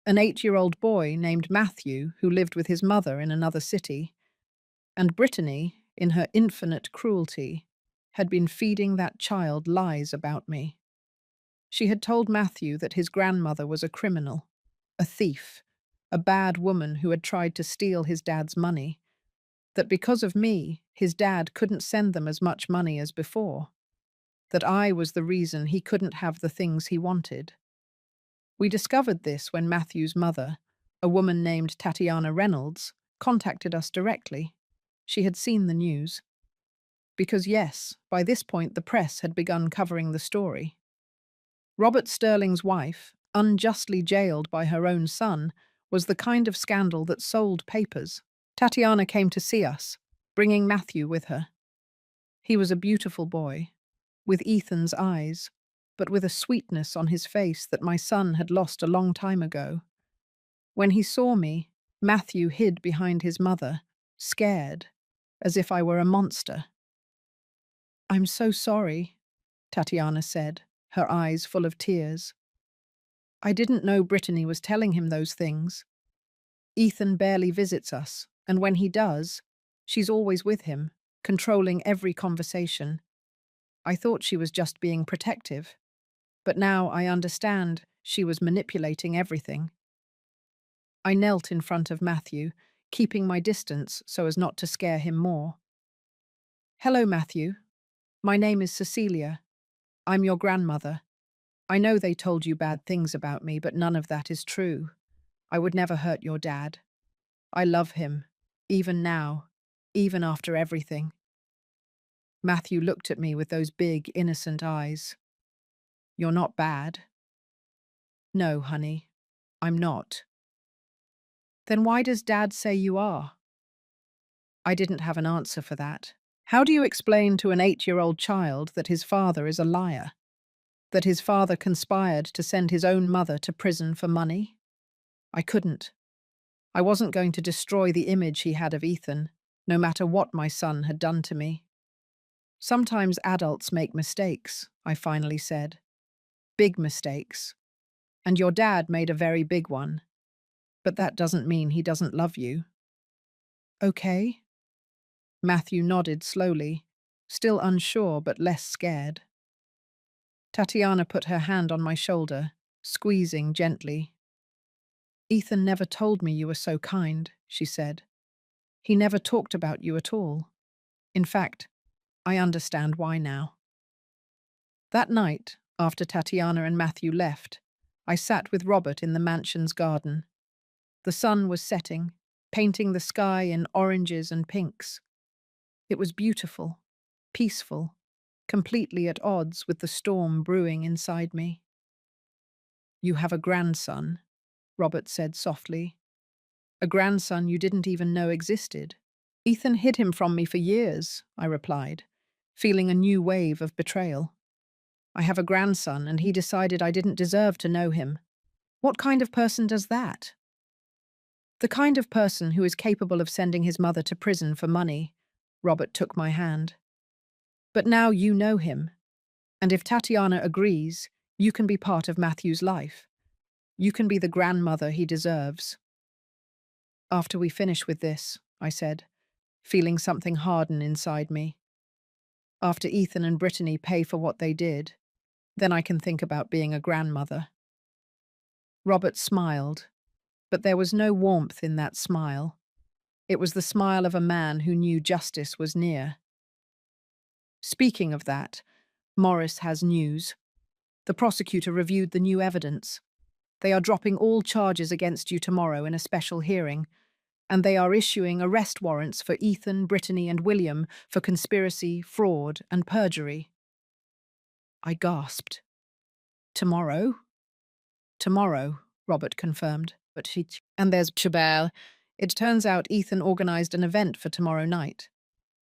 An 8-year-old boy named Matthew who lived with his mother in another city. And Brittany, in her infinite cruelty, had been feeding that child lies about me. She had told Matthew that his grandmother was a criminal, a thief, a bad woman who had tried to steal his dad's money, that because of me, his dad couldn't send them as much money as before, that I was the reason he couldn't have the things he wanted. We discovered this when Matthew's mother, a woman named Tatiana Reynolds, contacted us directly. She had seen the news. Because yes, by this point the press had begun covering the story. Robert Sterling's wife, unjustly jailed by her own son, was the kind of scandal that sold papers. Tatiana came to see us, bringing Matthew with her. He was a beautiful boy, with Ethan's eyes, but with a sweetness on his face that my son had lost a long time ago. When he saw me, Matthew hid behind his mother, scared, as if I were a monster. "I'm so sorry," Tatiana said, her eyes full of tears. "I didn't know Brittany was telling him those things. Ethan barely visits us, and when he does, she's always with him, controlling every conversation. I thought she was just being protective, but now I understand she was manipulating everything." I knelt in front of Matthew, keeping my distance so as not to scare him more. "Hello, Matthew. My name is Cecilia. I'm your grandmother. I know they told you bad things about me, but none of that is true. I would never hurt your dad. I love him, even now, even after everything." Matthew looked at me with those big, innocent eyes. "You're not bad." "No, honey, I'm not." "Then why does Dad say you are?" I didn't have an answer for that. How do you explain to an 8-year-old child that his father is a liar? That his father conspired to send his own mother to prison for money? I couldn't. I wasn't going to destroy the image he had of Ethan, no matter what my son had done to me. "Sometimes adults make mistakes," I finally said. "Big mistakes. And your dad made a very big one. But that doesn't mean he doesn't love you." "Okay?" Matthew nodded slowly, still unsure but less scared. Tatiana put her hand on my shoulder, squeezing gently. "Ethan never told me you were so kind," she said. "He never talked about you at all. In fact, I understand why now." That night, after Tatiana and Matthew left, I sat with Robert in the mansion's garden. The sun was setting, painting the sky in oranges and pinks. It was beautiful, peaceful, completely at odds with the storm brewing inside me. "You have a grandson," Robert said softly. "A grandson you didn't even know existed." "Ethan hid him from me for years," I replied, feeling a new wave of betrayal. "I have a grandson, and he decided I didn't deserve to know him. What kind of person does that?" "The kind of person who is capable of sending his mother to prison for money." Robert took my hand. "But now you know him, and if Tatiana agrees, you can be part of Matthew's life. You can be the grandmother he deserves." "After we finish with this," I said, feeling something harden inside me. "After Ethan and Brittany pay for what they did, then I can think about being a grandmother." Robert smiled, but there was no warmth in that smile. It was the smile of a man who knew justice was near. "Speaking of that, Morris has news. The prosecutor reviewed the new evidence. They are dropping all charges against you tomorrow in a special hearing, and they are issuing arrest warrants for Ethan, Brittany, and William for conspiracy, fraud, and perjury." I gasped. "Tomorrow?" "Tomorrow," Robert confirmed. "And there's Chabelle. It turns out Ethan organized an event for tomorrow night,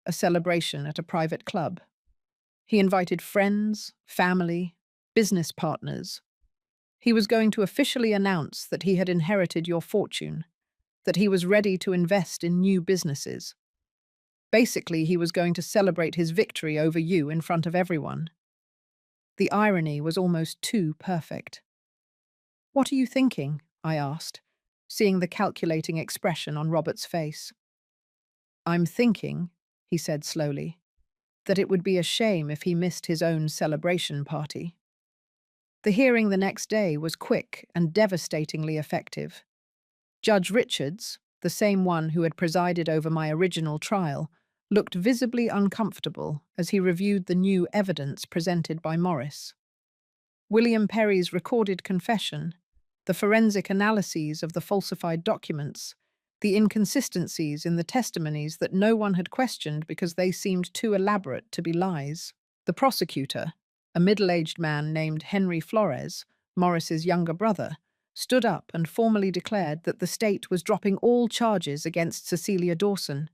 a celebration at a private club. He invited friends, family, business partners. He was going to officially announce that he had inherited your fortune, that he was ready to invest in new businesses. Basically, he was going to celebrate his victory over you in front of everyone." The irony was almost too perfect. "What are you thinking?" I asked, seeing the calculating expression on Robert's face. "I'm thinking," he said slowly, "that it would be a shame if he missed his own celebration party." The hearing the next day was quick and devastatingly effective. Judge Richards, the same one who had presided over my original trial, looked visibly uncomfortable as he reviewed the new evidence presented by Morris. William Perry's recorded confession, the forensic analyses of the falsified documents, the inconsistencies in the testimonies that no one had questioned because they seemed too elaborate to be lies. The prosecutor, A middle-aged man named Henry Flores, Morris's younger brother, stood up and formally declared that the state was dropping all charges against Cecilia Dawson,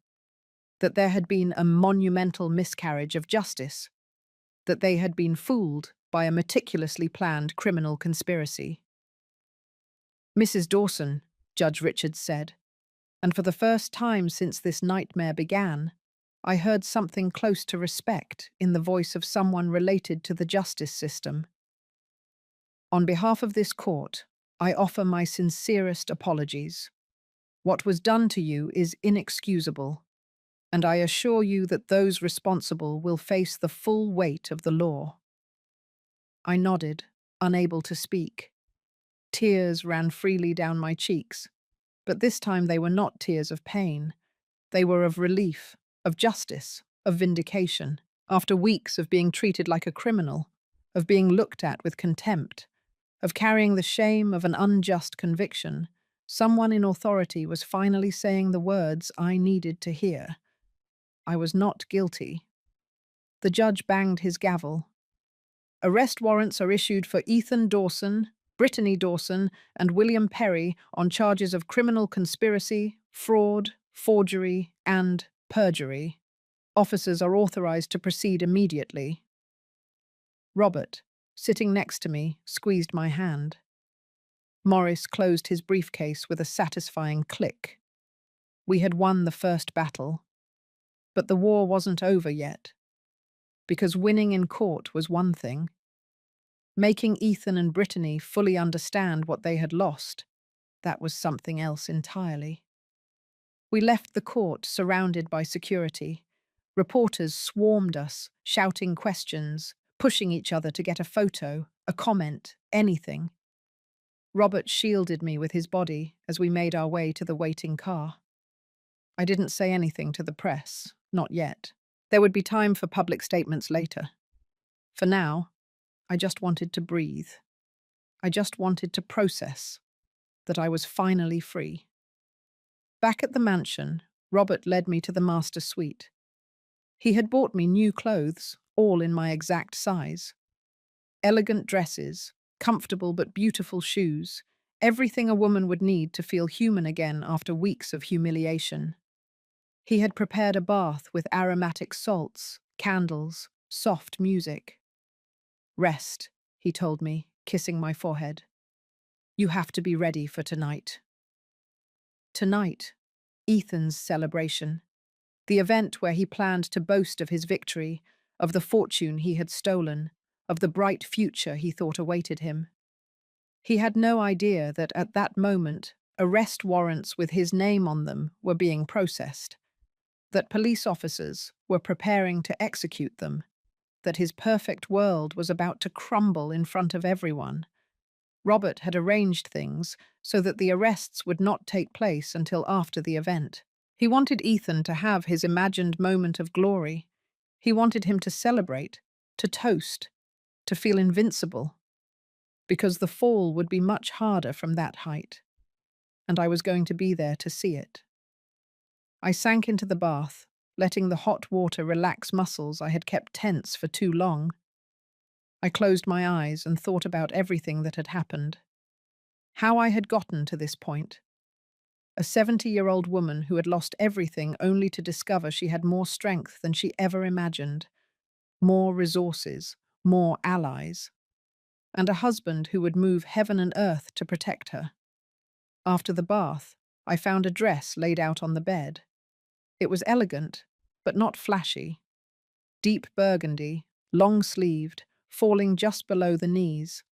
that there had been a monumental miscarriage of justice, that they had been fooled by a meticulously planned criminal conspiracy. "Mrs. Dawson," Judge Richards said, and for the first time since this nightmare began, I heard something close to respect in the voice of someone related to the justice system. "On behalf of this court, I offer my sincerest apologies. What was done to you is inexcusable, and I assure you that those responsible will face the full weight of the law." I nodded, unable to speak. Tears ran freely down my cheeks, but this time they were not tears of pain. They were of relief, of justice, of vindication. After weeks of being treated like a criminal, of being looked at with contempt, of carrying the shame of an unjust conviction, someone in authority was finally saying the words I needed to hear. I was not guilty. The judge banged his gavel. "Arrest warrants are issued for Ethan Dawson, Brittany Dawson, and William Perry on charges of criminal conspiracy, fraud, forgery, and perjury. Officers are authorized to proceed immediately." Robert, sitting next to me, squeezed my hand. Morris closed his briefcase with a satisfying click. We had won the first battle. But the war wasn't over yet. Because winning in court was one thing. Making Ethan and Brittany fully understand what they had lost, that was something else entirely. We left the court surrounded by security. Reporters swarmed us, shouting questions, pushing each other to get a photo, a comment, anything. Robert shielded me with his body as we made our way to the waiting car. I didn't say anything to the press, not yet. There would be time for public statements later. For now, I just wanted to breathe. I just wanted to process that I was finally free. Back at the mansion, Robert led me to the master suite. He had bought me new clothes, all in my exact size. Elegant dresses, comfortable but beautiful shoes, everything a woman would need to feel human again after weeks of humiliation. He had prepared a bath with aromatic salts, candles, soft music. "Rest," he told me, kissing my forehead. "You have to be ready for tonight." Tonight, Ethan's celebration. The event where he planned to boast of his victory, of the fortune he had stolen, of the bright future he thought awaited him. He had no idea that at that moment, arrest warrants with his name on them were being processed, that police officers were preparing to execute them, that his perfect world was about to crumble in front of everyone. Robert had arranged things so that the arrests would not take place until after the event. He wanted Ethan to have his imagined moment of glory. He wanted him to celebrate, to toast, to feel invincible. Because the fall would be much harder from that height. And I was going to be there to see it. I sank into the bath, letting the hot water relax muscles I had kept tense for too long. I closed my eyes and thought about everything that had happened. How I had gotten to this point. A 70-year-old woman who had lost everything only to discover she had more strength than she ever imagined, more resources, more allies, and a husband who would move heaven and earth to protect her. After the bath, I found a dress laid out on the bed. It was elegant, but not flashy. Deep burgundy, long-sleeved, falling just below the knees.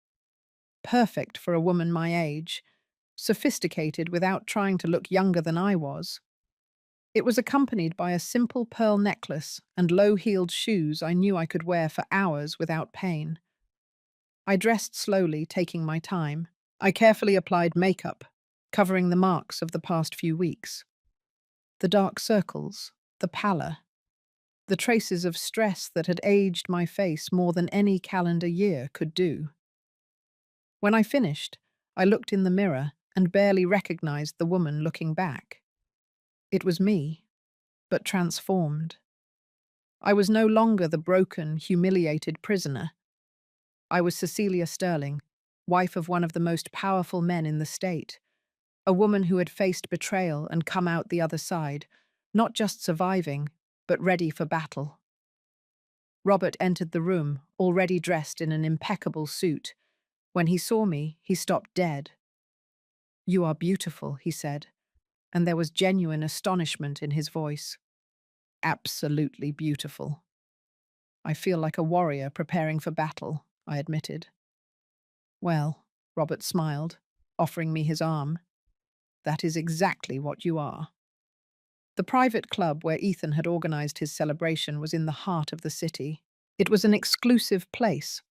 Perfect for a woman my age, sophisticated without trying to look younger than I was. It was accompanied by a simple pearl necklace and low-heeled shoes I knew I could wear for hours without pain. I dressed slowly, taking my time. I carefully applied makeup, covering the marks of the past few weeks. The dark circles, the pallor, the traces of stress that had aged my face more than any calendar year could do. When I finished, I looked in the mirror and barely recognized the woman looking back. It was me, but transformed. I was no longer the broken, humiliated prisoner. I was Cecilia Sterling, wife of one of the most powerful men in the state, a woman who had faced betrayal and come out the other side, not just surviving, but ready for battle. Robert entered the room, already dressed in an impeccable suit. When he saw me, he stopped dead. "You are beautiful," he said, and there was genuine astonishment in his voice. "Absolutely beautiful." "I feel like a warrior preparing for battle," I admitted. "Well," Robert smiled, offering me his arm, "that is exactly what you are." The private club where Ethan had organized his celebration was in the heart of the city. It was an exclusive place,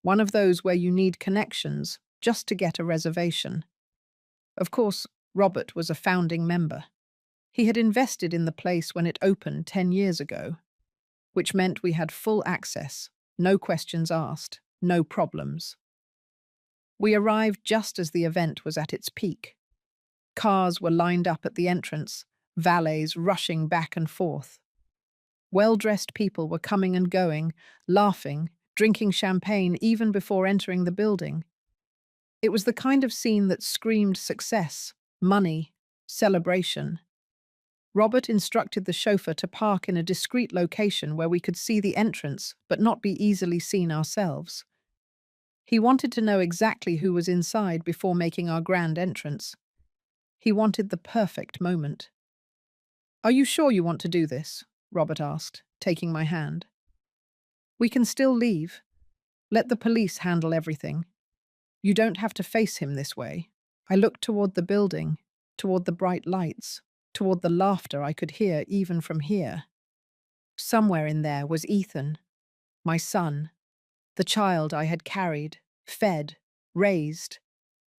one of those where you need connections just to get a reservation. Of course, Robert was a founding member. He had invested in the place when it opened 10 years ago, which meant we had full access, no questions asked, no problems. We arrived just as the event was at its peak. Cars were lined up at the entrance, valets rushing back and forth. Well-dressed people were coming and going, laughing, drinking champagne even before entering the building. It was the kind of scene that screamed success, money, celebration. Robert instructed the chauffeur to park in a discreet location where we could see the entrance but not be easily seen ourselves. He wanted to know exactly who was inside before making our grand entrance. He wanted the perfect moment. "Are you sure you want to do this?" Robert asked, taking my hand. "We can still leave. Let the police handle everything. You don't have to face him this way." I looked toward the building, toward the bright lights, toward the laughter I could hear even from here. Somewhere in there was Ethan, my son, the child I had carried, fed, raised,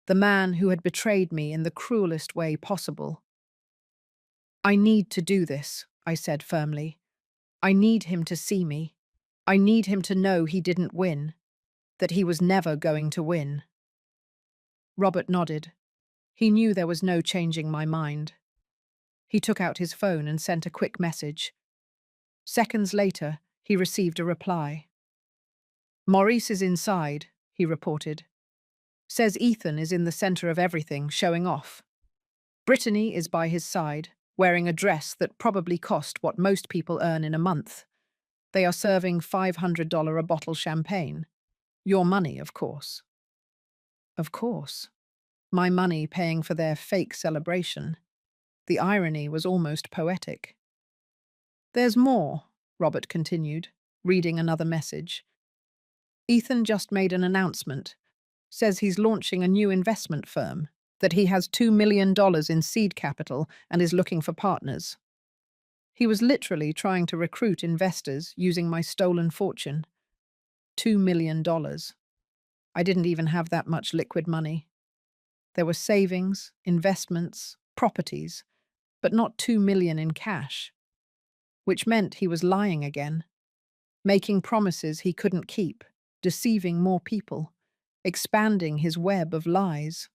the man who had betrayed me in the cruelest way possible. "I need to do this," I said firmly. "I need him to see me. I need him to know he didn't win, that he was never going to win." Robert nodded. He knew there was no changing my mind. He took out his phone and sent a quick message. Seconds later, he received a reply. "Maurice is inside," he reported. "Says Ethan is in the center of everything, showing off. Brittany is by his side, wearing a dress that probably cost what most people earn in a month. They are serving $500 a bottle champagne. Your money, of course." Of course. My money paying for their fake celebration. The irony was almost poetic. "There's more," Robert continued, reading another message. "Ethan just made an announcement. Says he's launching a new investment firm, that he has $2 million in seed capital and is looking for partners." He was literally trying to recruit investors using my stolen fortune. $2 million. I didn't even have that much liquid money. There were savings, investments, properties, but not $2 million in cash. Which meant he was lying again, making promises he couldn't keep, deceiving more people, expanding his web of lies.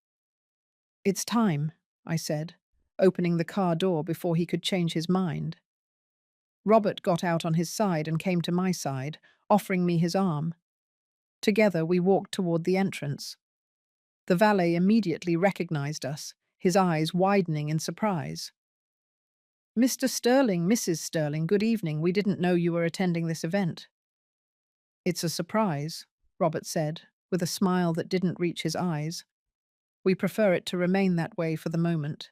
"It's time," I said, opening the car door before he could change his mind. Robert got out on his side and came to my side, offering me his arm. Together we walked toward the entrance. The valet immediately recognized us, his eyes widening in surprise. "Mr. Sterling, Mrs. Sterling, good evening. We didn't know you were attending this event." "It's a surprise," Robert said, with a smile that didn't reach his eyes. "We prefer it to remain that way for the moment."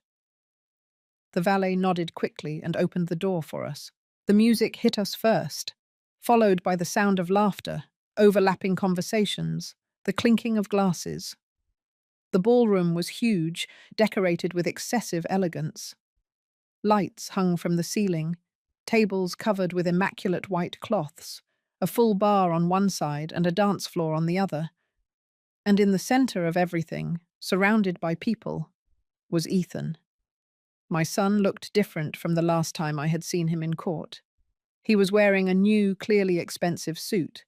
The valet nodded quickly and opened the door for us. The music hit us first, followed by the sound of laughter, overlapping conversations, the clinking of glasses. The ballroom was huge, decorated with excessive elegance. Lights hung from the ceiling, tables covered with immaculate white cloths, a full bar on one side and a dance floor on the other. And in the center of everything, surrounded by people, was Ethan. My son looked different from the last time I had seen him in court. He was wearing a new, clearly expensive suit.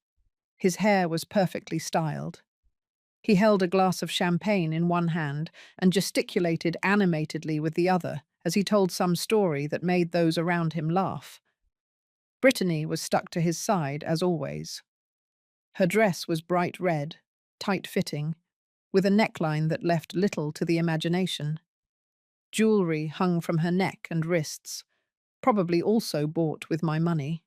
His hair was perfectly styled. He held a glass of champagne in one hand and gesticulated animatedly with the other as he told some story that made those around him laugh. Brittany was stuck to his side, as always. Her dress was bright red, tight-fitting, with a neckline that left little to the imagination. Jewelry hung from her neck and wrists, probably also bought with my money.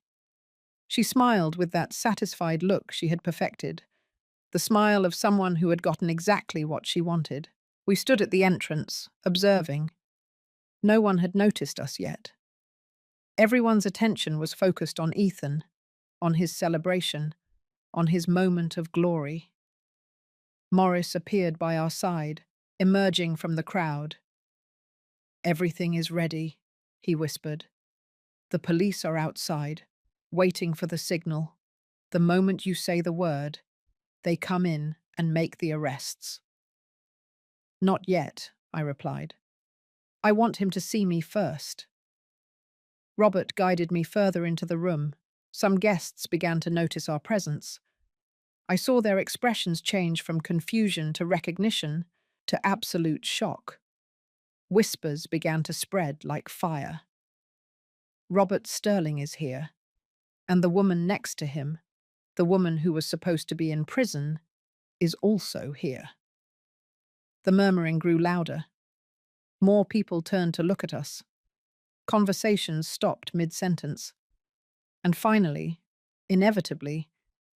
She smiled with that satisfied look she had perfected, the smile of someone who had gotten exactly what she wanted. We stood at the entrance, observing. No one had noticed us yet. Everyone's attention was focused on Ethan, on his celebration, on his moment of glory. Morris appeared by our side, emerging from the crowd. "Everything is ready," he whispered. "The police are outside, waiting for the signal. The moment you say the word, they come in and make the arrests." "Not yet," I replied. "I want him to see me first." Robert guided me further into the room. Some guests began to notice our presence. I saw their expressions change from confusion to recognition to absolute shock. Whispers began to spread like fire. "Robert Sterling is here, and the woman next to him, the woman who was supposed to be in prison, is also here." The murmuring grew louder. More people turned to look at us. Conversations stopped mid-sentence. And finally, inevitably,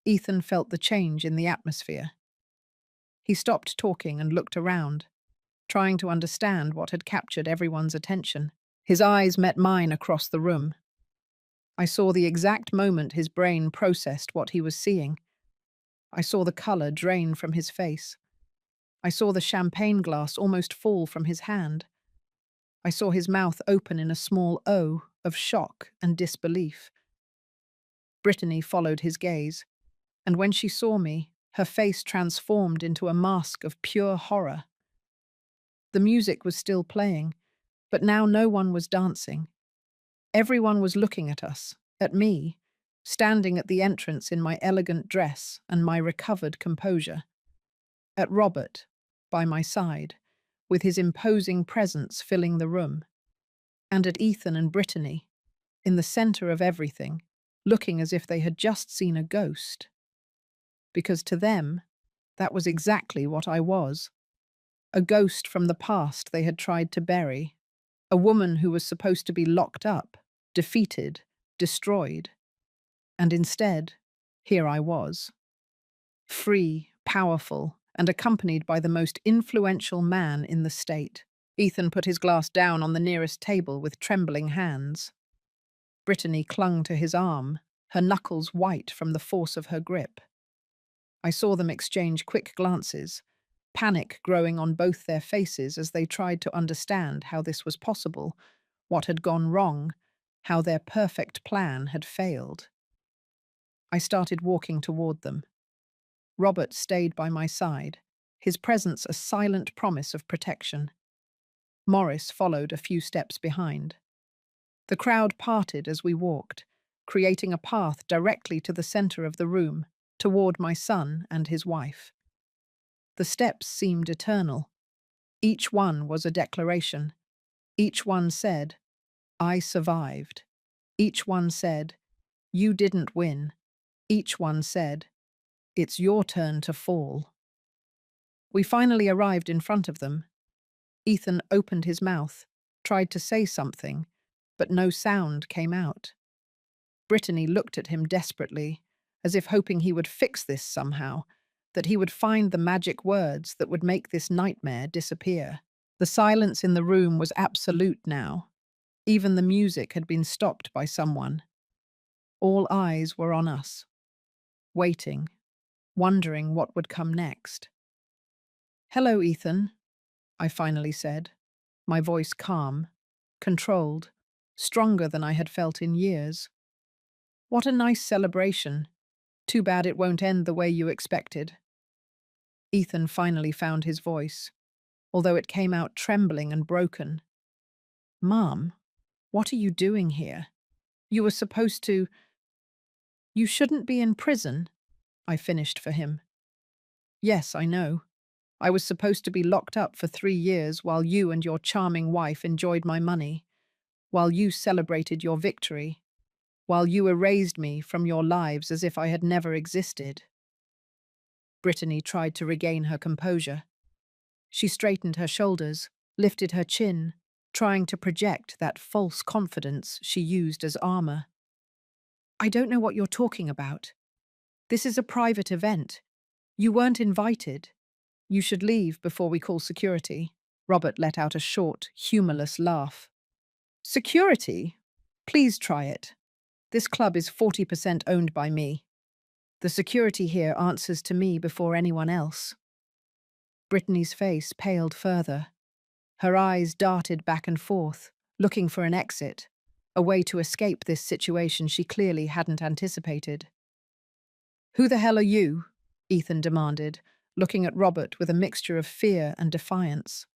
Ethan felt the change in the atmosphere. He stopped talking and looked around, trying to understand what had captured everyone's attention. His eyes met mine across the room. I saw the exact moment his brain processed what he was seeing. I saw the color drain from his face. I saw the champagne glass almost fall from his hand. I saw his mouth open in a small O of shock and disbelief. Brittany followed his gaze, and when she saw me, her face transformed into a mask of pure horror. The music was still playing, but now no one was dancing. Everyone was looking at us, at me, standing at the entrance in my elegant dress and my recovered composure. At Robert, by my side, with his imposing presence filling the room. And at Ethan and Brittany, in the center of everything, looking as if they had just seen a ghost. Because to them, that was exactly what I was. A ghost from the past they had tried to bury. A woman who was supposed to be locked up, defeated, destroyed. And instead, here I was. Free, powerful, and accompanied by the most influential man in the state. Ethan put his glass down on the nearest table with trembling hands. Brittany clung to his arm, her knuckles white from the force of her grip. I saw them exchange quick glances, panic growing on both their faces as they tried to understand how this was possible, what had gone wrong, how their perfect plan had failed. I started walking toward them. Robert stayed by my side, his presence a silent promise of protection. Morris followed a few steps behind. The crowd parted as we walked, creating a path directly to the center of the room, toward my son and his wife. The steps seemed eternal. Each one was a declaration. Each one said, "I survived." Each one said, "You didn't win." Each one said, "It's your turn to fall." We finally arrived in front of them. Ethan opened his mouth, tried to say something, but no sound came out. Brittany looked at him desperately, as if hoping he would fix this somehow, that he would find the magic words that would make this nightmare disappear. The silence in the room was absolute now. Even the music had been stopped by someone. All eyes were on us, waiting, wondering what would come next. "Hello, Ethan," I finally said, my voice calm, controlled, stronger than I had felt in years. "What a nice celebration. Too bad it won't end the way you expected." Ethan finally found his voice, although it came out trembling and broken. "Mom, what are you doing here? You were supposed to—" "You shouldn't be in prison," I finished for him. "Yes, I know. I was supposed to be locked up for 3 years while you and your charming wife enjoyed my money, while you celebrated your victory, while you erased me from your lives as if I had never existed. Brittany tried to regain her composure. She straightened her shoulders, lifted her chin, trying to project that false confidence she used as armor. I don't know what you're talking about. This is a private event. You weren't invited. You should leave before we call security. Robert let out a short, humorless laugh. Security? Please try it. This club is 40% owned by me. The security here answers to me before anyone else. Brittany's face paled further. Her eyes darted back and forth, looking for an exit, a way to escape this situation she clearly hadn't anticipated. Who the hell are you? Ethan demanded, looking at Robert with a mixture of fear and defiance.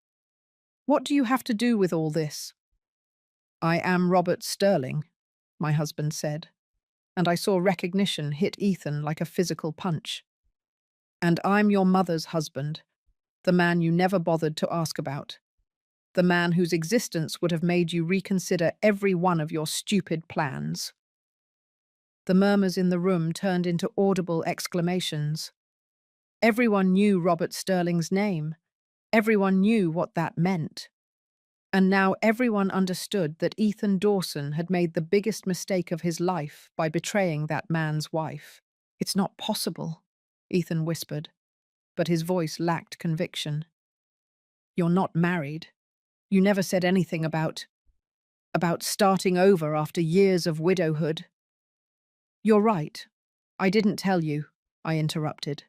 What do you have to do with all this? I am Robert Sterling, my husband said, and I saw recognition hit Ethan like a physical punch. And I'm your mother's husband, the man you never bothered to ask about. The man whose existence would have made you reconsider every one of your stupid plans. The murmurs in the room turned into audible exclamations. Everyone knew Robert Sterling's name. Everyone knew what that meant. And now everyone understood that Ethan Dawson had made the biggest mistake of his life by betraying that man's wife. It's not possible, Ethan whispered, but his voice lacked conviction. You're not married. You never said anything about starting over after years of widowhood. You're right. I didn't tell you, I interrupted.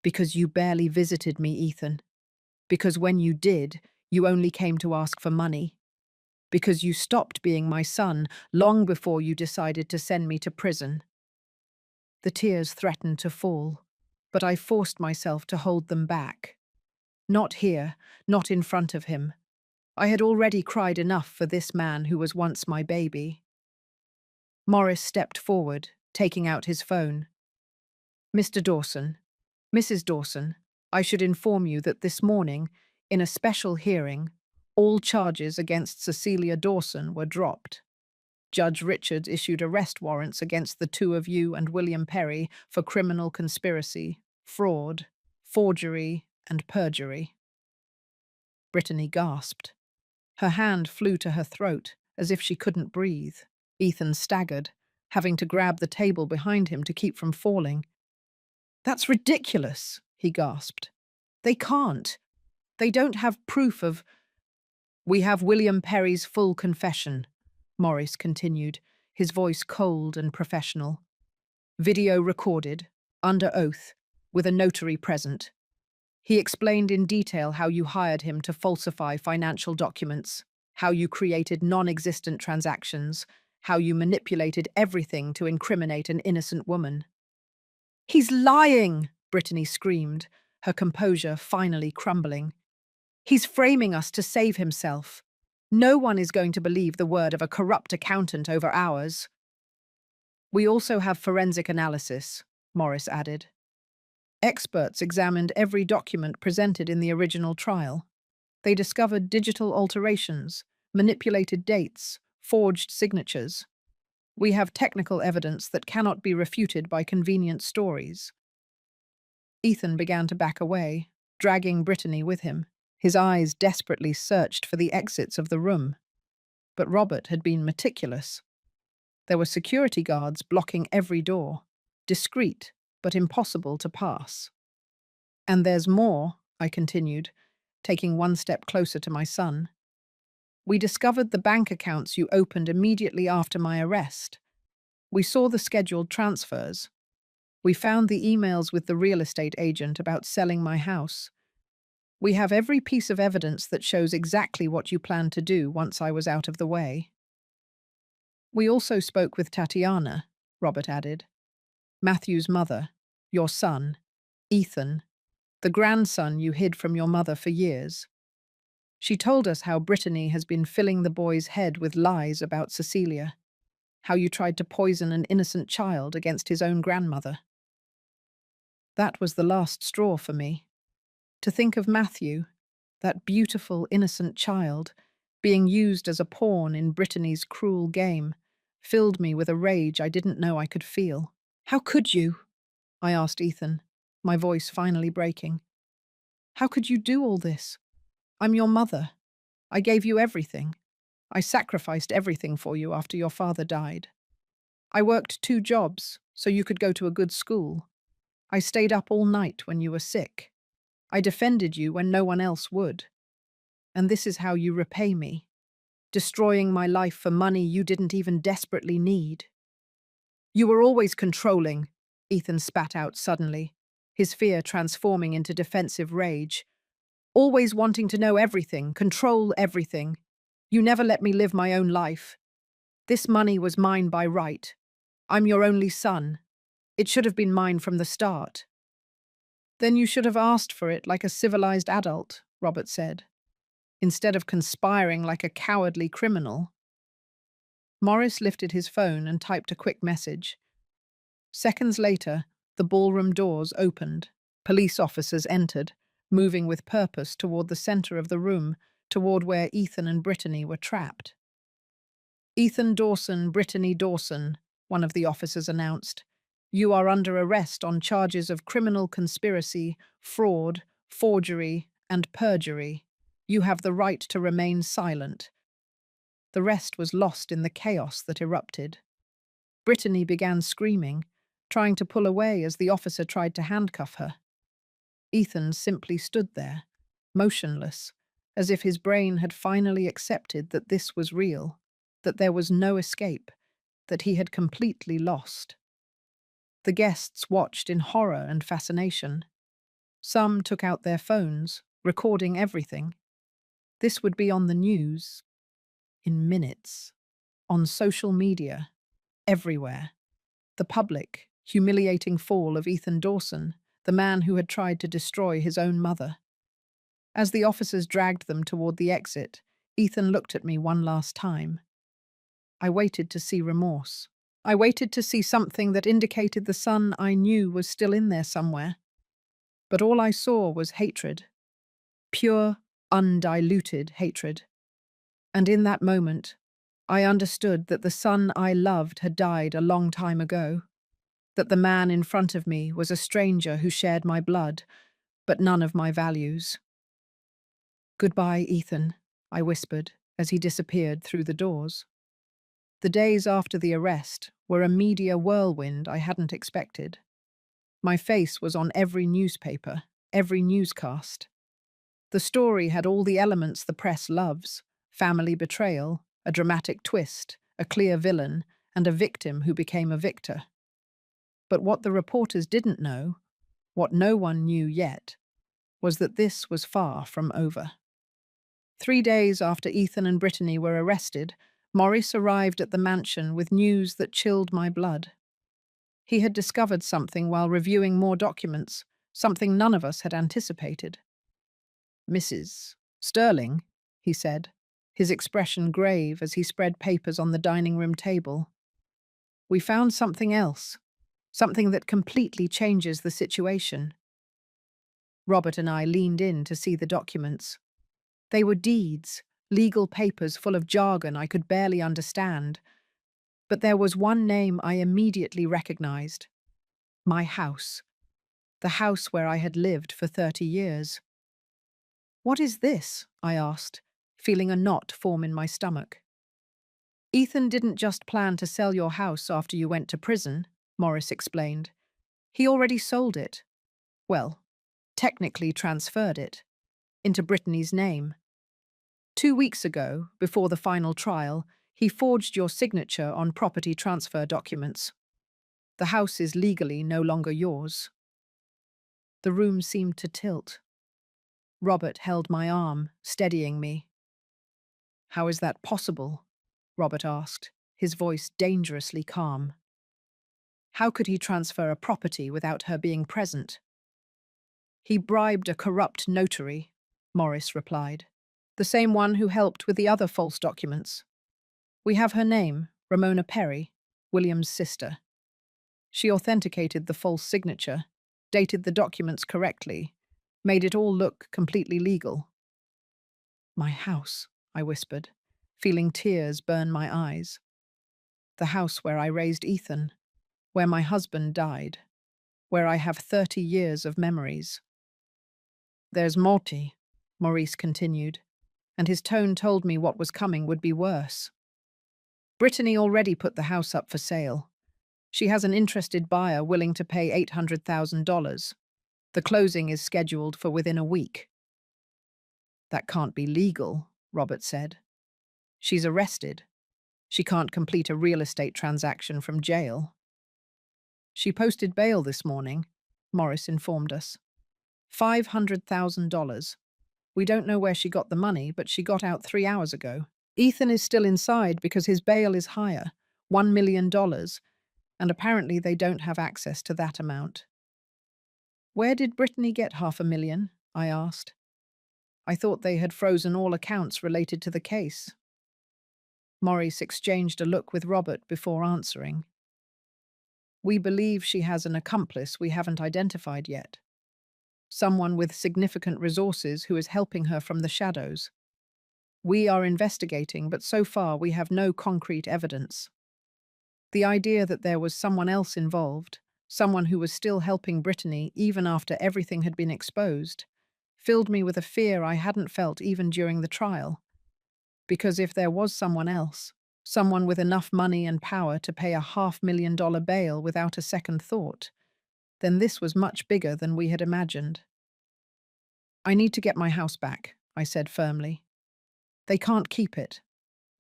Because you barely visited me, Ethan. Because when you did, you only came to ask for money. Because you stopped being my son long before you decided to send me to prison. The tears threatened to fall, but I forced myself to hold them back. Not here, not in front of him. I had already cried enough for this man who was once my baby. Morris stepped forward, taking out his phone. Mr. Dawson, Mrs. Dawson, I should inform you that this morning, in a special hearing, all charges against Cecilia Dawson were dropped. Judge Richards issued arrest warrants against the two of you and William Perry for criminal conspiracy, fraud, forgery, and perjury. Brittany gasped. Her hand flew to her throat, as if she couldn't breathe. Ethan staggered, having to grab the table behind him to keep from falling. That's ridiculous, he gasped. They can't. They don't have proof of... We have William Perry's full confession, Morris continued, his voice cold and professional. Video recorded, under oath, with a notary present. He explained in detail how you hired him to falsify financial documents, how you created non-existent transactions, how you manipulated everything to incriminate an innocent woman. He's lying, Brittany screamed, her composure finally crumbling. He's framing us to save himself. No one is going to believe the word of a corrupt accountant over ours. We also have forensic analysis, Morris added. Experts examined every document presented in the original trial. They discovered digital alterations, manipulated dates, forged signatures. We have technical evidence that cannot be refuted by convenient stories. Ethan began to back away, dragging Brittany with him. His eyes desperately searched for the exits of the room. But Robert had been meticulous. There were security guards blocking every door, discreet but impossible to pass. And there's more, I continued, taking one step closer to my son. We discovered the bank accounts you opened immediately after my arrest. We saw the scheduled transfers. We found the emails with the real estate agent about selling my house. We have every piece of evidence that shows exactly what you planned to do once I was out of the way. We also spoke with Tatiana, Robert added. Matthew's mother, your son, Ethan, the grandson you hid from your mother for years. She told us how Brittany has been filling the boy's head with lies about Cecilia, how you tried to poison an innocent child against his own grandmother. That was the last straw for me. To think of Matthew, that beautiful, innocent child, being used as a pawn in Brittany's cruel game, filled me with a rage I didn't know I could feel. How could you? I asked Ethan. my voice finally breaking. How could you do all this? I'm your mother. I gave you everything. I sacrificed everything for you after your father died. I worked 2 jobs so you could go to a good school. I stayed up all night when you were sick. I defended you when no one else would. And this is how you repay me, destroying my life for money you didn't even desperately need. You were always controlling, Ethan spat out suddenly, his fear transforming into defensive rage. Always wanting to know everything, control everything. You never let me live my own life. This money was mine by right. I'm your only son. It should have been mine from the start. Then you should have asked for it like a civilized adult, Robert said, instead of conspiring like a cowardly criminal. Morris lifted his phone and typed a quick message. Seconds later, the ballroom doors opened. Police officers entered, moving with purpose toward the center of the room, toward where Ethan and Brittany were trapped. Ethan Dawson, Brittany Dawson, one of the officers announced. You are under arrest on charges of criminal conspiracy, fraud, forgery, and perjury. You have the right to remain silent. The rest was lost in the chaos that erupted. Brittany began screaming, trying to pull away as the officer tried to handcuff her. Ethan simply stood there, motionless, as if his brain had finally accepted that this was real, that there was no escape, that he had completely lost. The guests watched in horror and fascination. Some took out their phones, recording everything. This would be on the news, in minutes, on social media, everywhere. The public, humiliating fall of Ethan Dawson, the man who had tried to destroy his own mother. As the officers dragged them toward the exit, Ethan looked at me one last time. I waited to see remorse. I waited to see something that indicated the son I knew was still in there somewhere. But all I saw was hatred. Pure, undiluted hatred. And in that moment, I understood that the son I loved had died a long time ago. That the man in front of me was a stranger who shared my blood, but none of my values. Goodbye, Ethan, I whispered as he disappeared through the doors. The days after the arrest were a media whirlwind I hadn't expected. My face was on every newspaper, every newscast. The story had all the elements the press loves: family betrayal, a dramatic twist, a clear villain, and a victim who became a victor. But what the reporters didn't know, what no one knew yet, was that this was far from over. 3 days after Ethan and Brittany were arrested, Morris arrived at the mansion with news that chilled my blood. He had discovered something while reviewing more documents, something none of us had anticipated. Mrs. Sterling, he said, his expression grave as he spread papers on the dining room table. We found something else, something that completely changes the situation. Robert and I leaned in to see the documents. They were deeds, legal papers full of jargon I could barely understand. But there was one name I immediately recognized. My house. The house where I had lived for 30 years. What is this? I asked, feeling a knot form in my stomach. Ethan didn't just plan to sell your house after you went to prison, Morris explained. He already sold it. Well, technically transferred it. Into Brittany's name. 2 weeks ago, before the final trial, he forged your signature on property transfer documents. The house is legally no longer yours. The room seemed to tilt. Robert held my arm, steadying me. How is that possible? Robert asked, his voice dangerously calm. How could he transfer a property without her being present? He bribed a corrupt notary, Morris replied. The same one who helped with the other false documents. We have her name, Ramona Perry, William's sister. She authenticated the false signature, dated the documents correctly, made it all look completely legal. My house, I whispered, feeling tears burn my eyes. The house where I raised Ethan, where my husband died. where I have 30 years of memories. There's Morty, Maurice continued, and his tone told me what was coming would be worse. Brittany already put the house up for sale. She has an interested buyer willing to pay $800,000. The closing is scheduled for within a week. That can't be legal, Robert said. She's arrested. She can't complete a real estate transaction from jail. She posted bail this morning, Morris informed us. $500,000. We don't know where she got the money, but she got out 3 hours ago. Ethan is still inside because his bail is higher, $1 million, and apparently they don't have access to that amount. Where did Brittany get $500,000? I asked. I thought they had frozen all accounts related to the case. Maurice exchanged a look with Robert before answering. We believe she has an accomplice we haven't identified yet. Someone with significant resources who is helping her from the shadows. We are investigating, but so far we have no concrete evidence. The idea that there was someone else involved, someone who was still helping Brittany even after everything had been exposed, filled me with a fear I hadn't felt even during the trial. Because if there was someone else, someone with enough money and power to pay a $500,000 bail without a second thought, then this was much bigger than we had imagined. I need to get my house back, I said firmly. They can't keep it.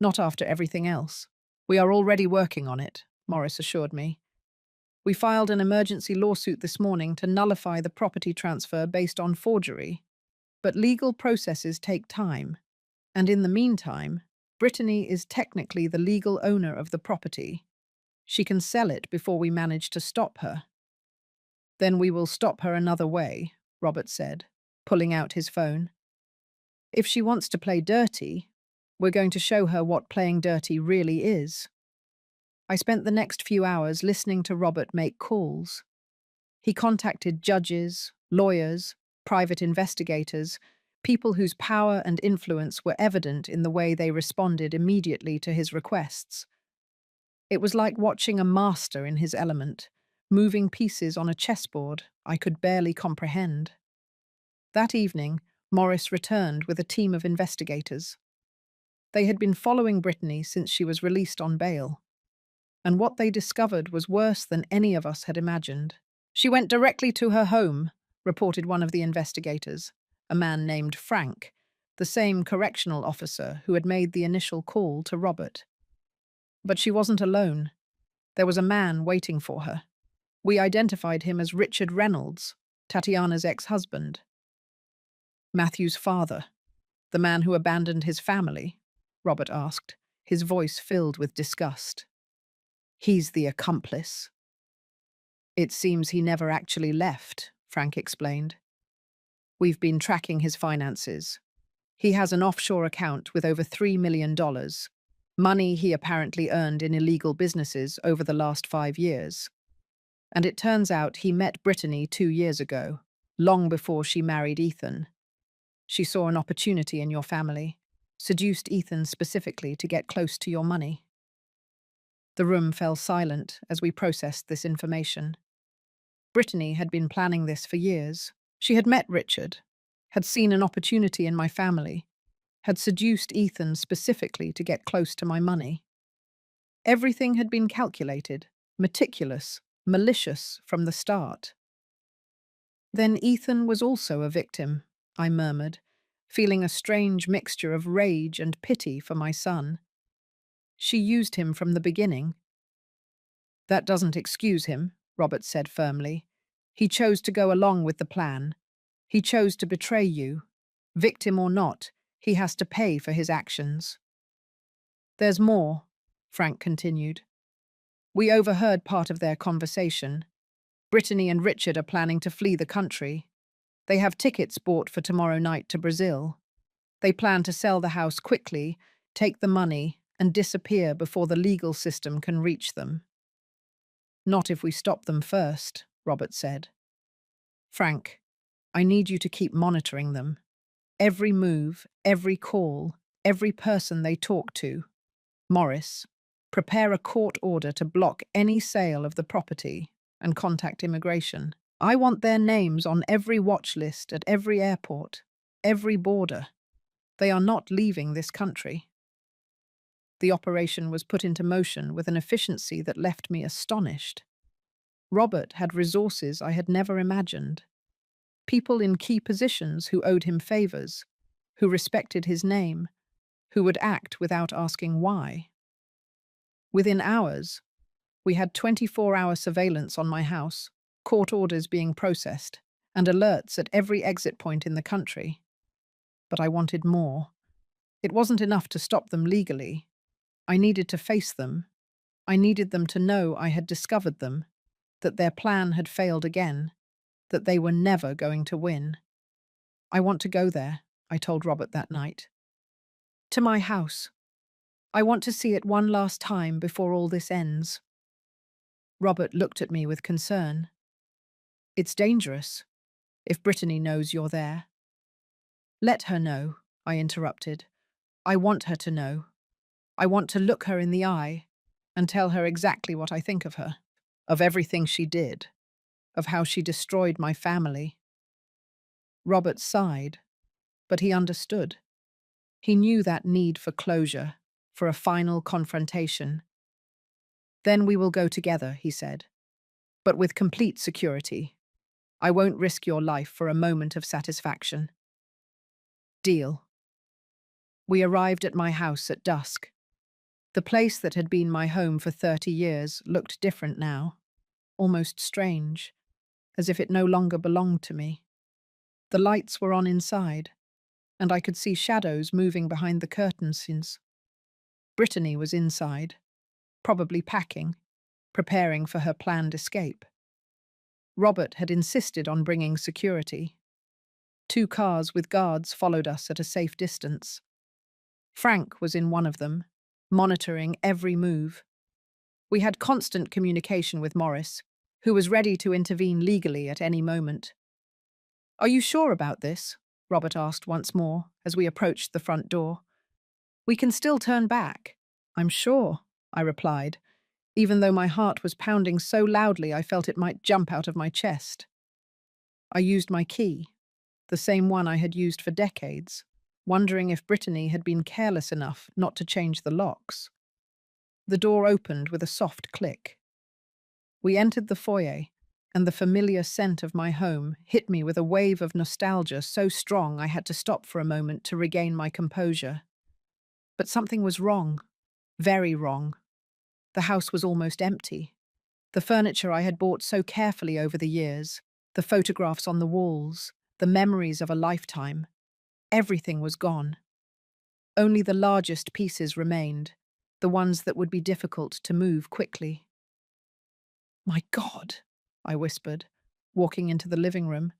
Not after everything else. We are already working on it, Morris assured me. We filed an emergency lawsuit this morning to nullify the property transfer based on forgery. But legal processes take time. And in the meantime, Brittany is technically the legal owner of the property. She can sell it before we manage to stop her. Then we will stop her another way, Robert said, pulling out his phone. If she wants to play dirty, we're going to show her what playing dirty really is. I spent the next few hours listening to Robert make calls. He contacted judges, lawyers, private investigators, people whose power and influence were evident in the way they responded immediately to his requests. It was like watching a master in his element, moving pieces on a chessboard I could barely comprehend. That evening, Morris returned with a team of investigators. They had been following Brittany since she was released on bail. And what they discovered was worse than any of us had imagined. She went directly to her home, reported one of the investigators, a man named Frank, the same correctional officer who had made the initial call to Robert. But she wasn't alone. There was a man waiting for her. We identified him as Richard Reynolds, Tatiana's ex-husband. Matthew's father, the man who abandoned his family, Robert asked, his voice filled with disgust. He's the accomplice. It seems he never actually left, Frank explained. We've been tracking his finances. He has an offshore account with over $3 million, money he apparently earned in illegal businesses over the last 5 years. And it turns out he met Brittany 2 years ago, long before she married Ethan. She saw an opportunity in your family, seduced Ethan specifically to get close to your money. The room fell silent as we processed this information. Brittany had been planning this for years. She had met Richard, had seen an opportunity in my family, had seduced Ethan specifically to get close to my money. Everything had been calculated, meticulous, malicious from the start. Then Ethan was also a victim, I murmured, feeling a strange mixture of rage and pity for my son. She used him from the beginning. That doesn't excuse him, Robert said firmly. He chose to go along with the plan. He chose to betray you. Victim or not, he has to pay for his actions. There's more, Frank continued. We overheard part of their conversation. Brittany and Richard are planning to flee the country. They have tickets bought for tomorrow night to Brazil. They plan to sell the house quickly, take the money, and disappear before the legal system can reach them. Not if we stop them first, Robert said. Frank, I need you to keep monitoring them. Every move, every call, every person they talk to. Morris, prepare a court order to block any sale of the property and contact immigration. I want their names on every watch list at every airport, every border. They are not leaving this country. The operation was put into motion with an efficiency that left me astonished. Robert had resources I had never imagined. People in key positions who owed him favors, who respected his name, who would act without asking why. Within hours, we had 24-hour surveillance on my house, court orders being processed, and alerts at every exit point in the country. But I wanted more. It wasn't enough to stop them legally. I needed to face them. I needed them to know I had discovered them, that their plan had failed again, that they were never going to win. I want to go there, I told Robert that night. To my house. I want to see it one last time before all this ends. Robert looked at me with concern. It's dangerous, if Brittany knows you're there. Let her know, I interrupted. I want her to know. I want to look her in the eye and tell her exactly what I think of her, of everything she did, of how she destroyed my family. Robert sighed, but he understood. He knew that need for closure, for a final confrontation. Then we will go together, he said, but with complete security. I won't risk your life for a moment of satisfaction. Deal. We arrived at my house at dusk. The place that had been my home for 30 years looked different now, almost strange, as if it no longer belonged to me. The lights were on inside, and I could see shadows moving behind the curtains. Brittany was inside, probably packing, preparing for her planned escape. Robert had insisted on bringing security. 2 cars with guards followed us at a safe distance. Frank was in one of them, monitoring every move. We had constant communication with Morris, who was ready to intervene legally at any moment. Are you sure about this? Robert asked once more as we approached the front door. We can still turn back. I'm sure, I replied, even though my heart was pounding so loudly I felt it might jump out of my chest. I used my key, the same one I had used for decades, wondering if Brittany had been careless enough not to change the locks. The door opened with a soft click. We entered the foyer, and the familiar scent of my home hit me with a wave of nostalgia so strong I had to stop for a moment to regain my composure. But something was wrong, very wrong. The house was almost empty. The furniture I had bought so carefully over the years, the photographs on the walls, the memories of a lifetime, everything was gone. Only the largest pieces remained, the ones that would be difficult to move quickly. My God, I whispered, walking into the living room.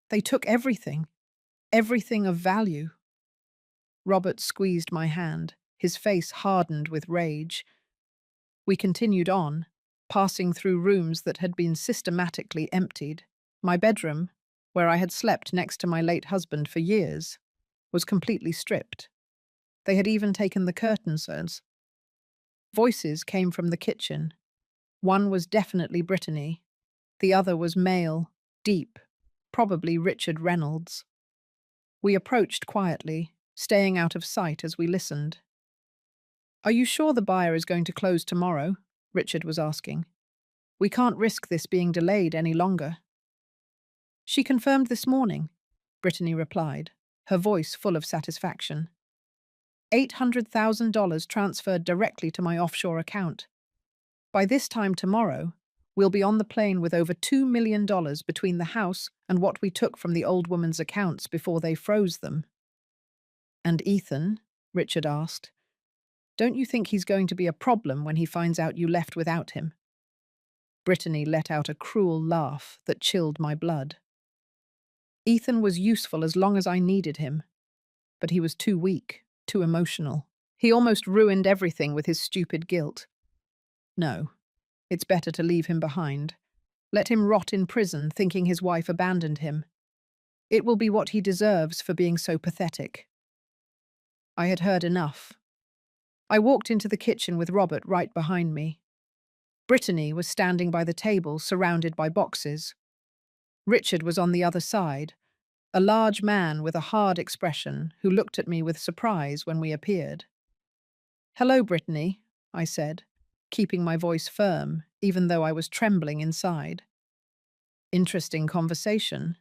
They took everything, everything of value. Robert squeezed my hand, his face hardened with rage. We continued on, passing through rooms that had been systematically emptied. My bedroom, where I had slept next to my late husband for years, was completely stripped. They had even taken the curtains. Voices came from the kitchen. One was definitely Brittany. The other was male, deep, probably Richard Reynolds. We approached quietly, staying out of sight as we listened. Are you sure the buyer is going to close tomorrow? Richard was asking. We can't risk this being delayed any longer. She confirmed this morning, Brittany replied, her voice full of satisfaction. $800,000 transferred directly to my offshore account. By this time tomorrow, we'll be on the plane with over $2 million between the house and what we took from the old woman's accounts before they froze them. And Ethan? Richard asked. Don't you think he's going to be a problem when he finds out you left without him? Brittany let out a cruel laugh that chilled my blood. Ethan was useful as long as I needed him, but he was too weak, too emotional. He almost ruined everything with his stupid guilt. No, it's better to leave him behind. Let him rot in prison thinking his wife abandoned him. It will be what he deserves for being so pathetic. I had heard enough. I walked into the kitchen with Robert right behind me. Brittany was standing by the table, surrounded by boxes. Richard was on the other side, a large man with a hard expression who looked at me with surprise when we appeared. "Hello, Brittany," I said, keeping my voice firm, even though I was trembling inside. "Interesting conversation."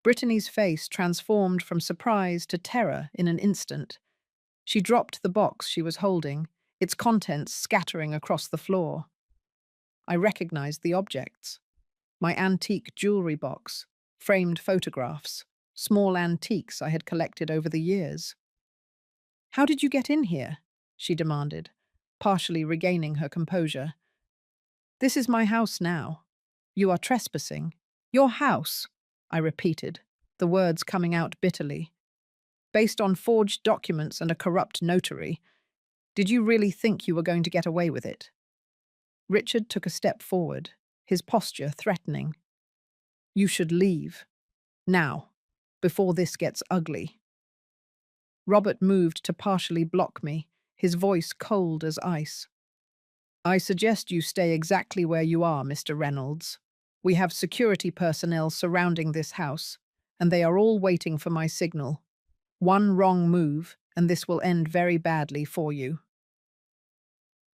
Brittany's face transformed from surprise to terror in an instant. She dropped the box she was holding, its contents scattering across the floor. I recognized the objects. My antique jewelry box, framed photographs, small antiques I had collected over the years. "How did you get in here?" she demanded, partially regaining her composure. "This is my house now. You are trespassing." "Your house," I repeated, the words coming out bitterly. "Based on forged documents and a corrupt notary. Did you really think you were going to get away with it?" Richard took a step forward, his posture threatening. "You should leave. Now, before this gets ugly." Robert moved to partially block me, his voice cold as ice. "I suggest you stay exactly where you are, Mr. Reynolds. We have security personnel surrounding this house, and they are all waiting for my signal. One wrong move, and this will end very badly for you."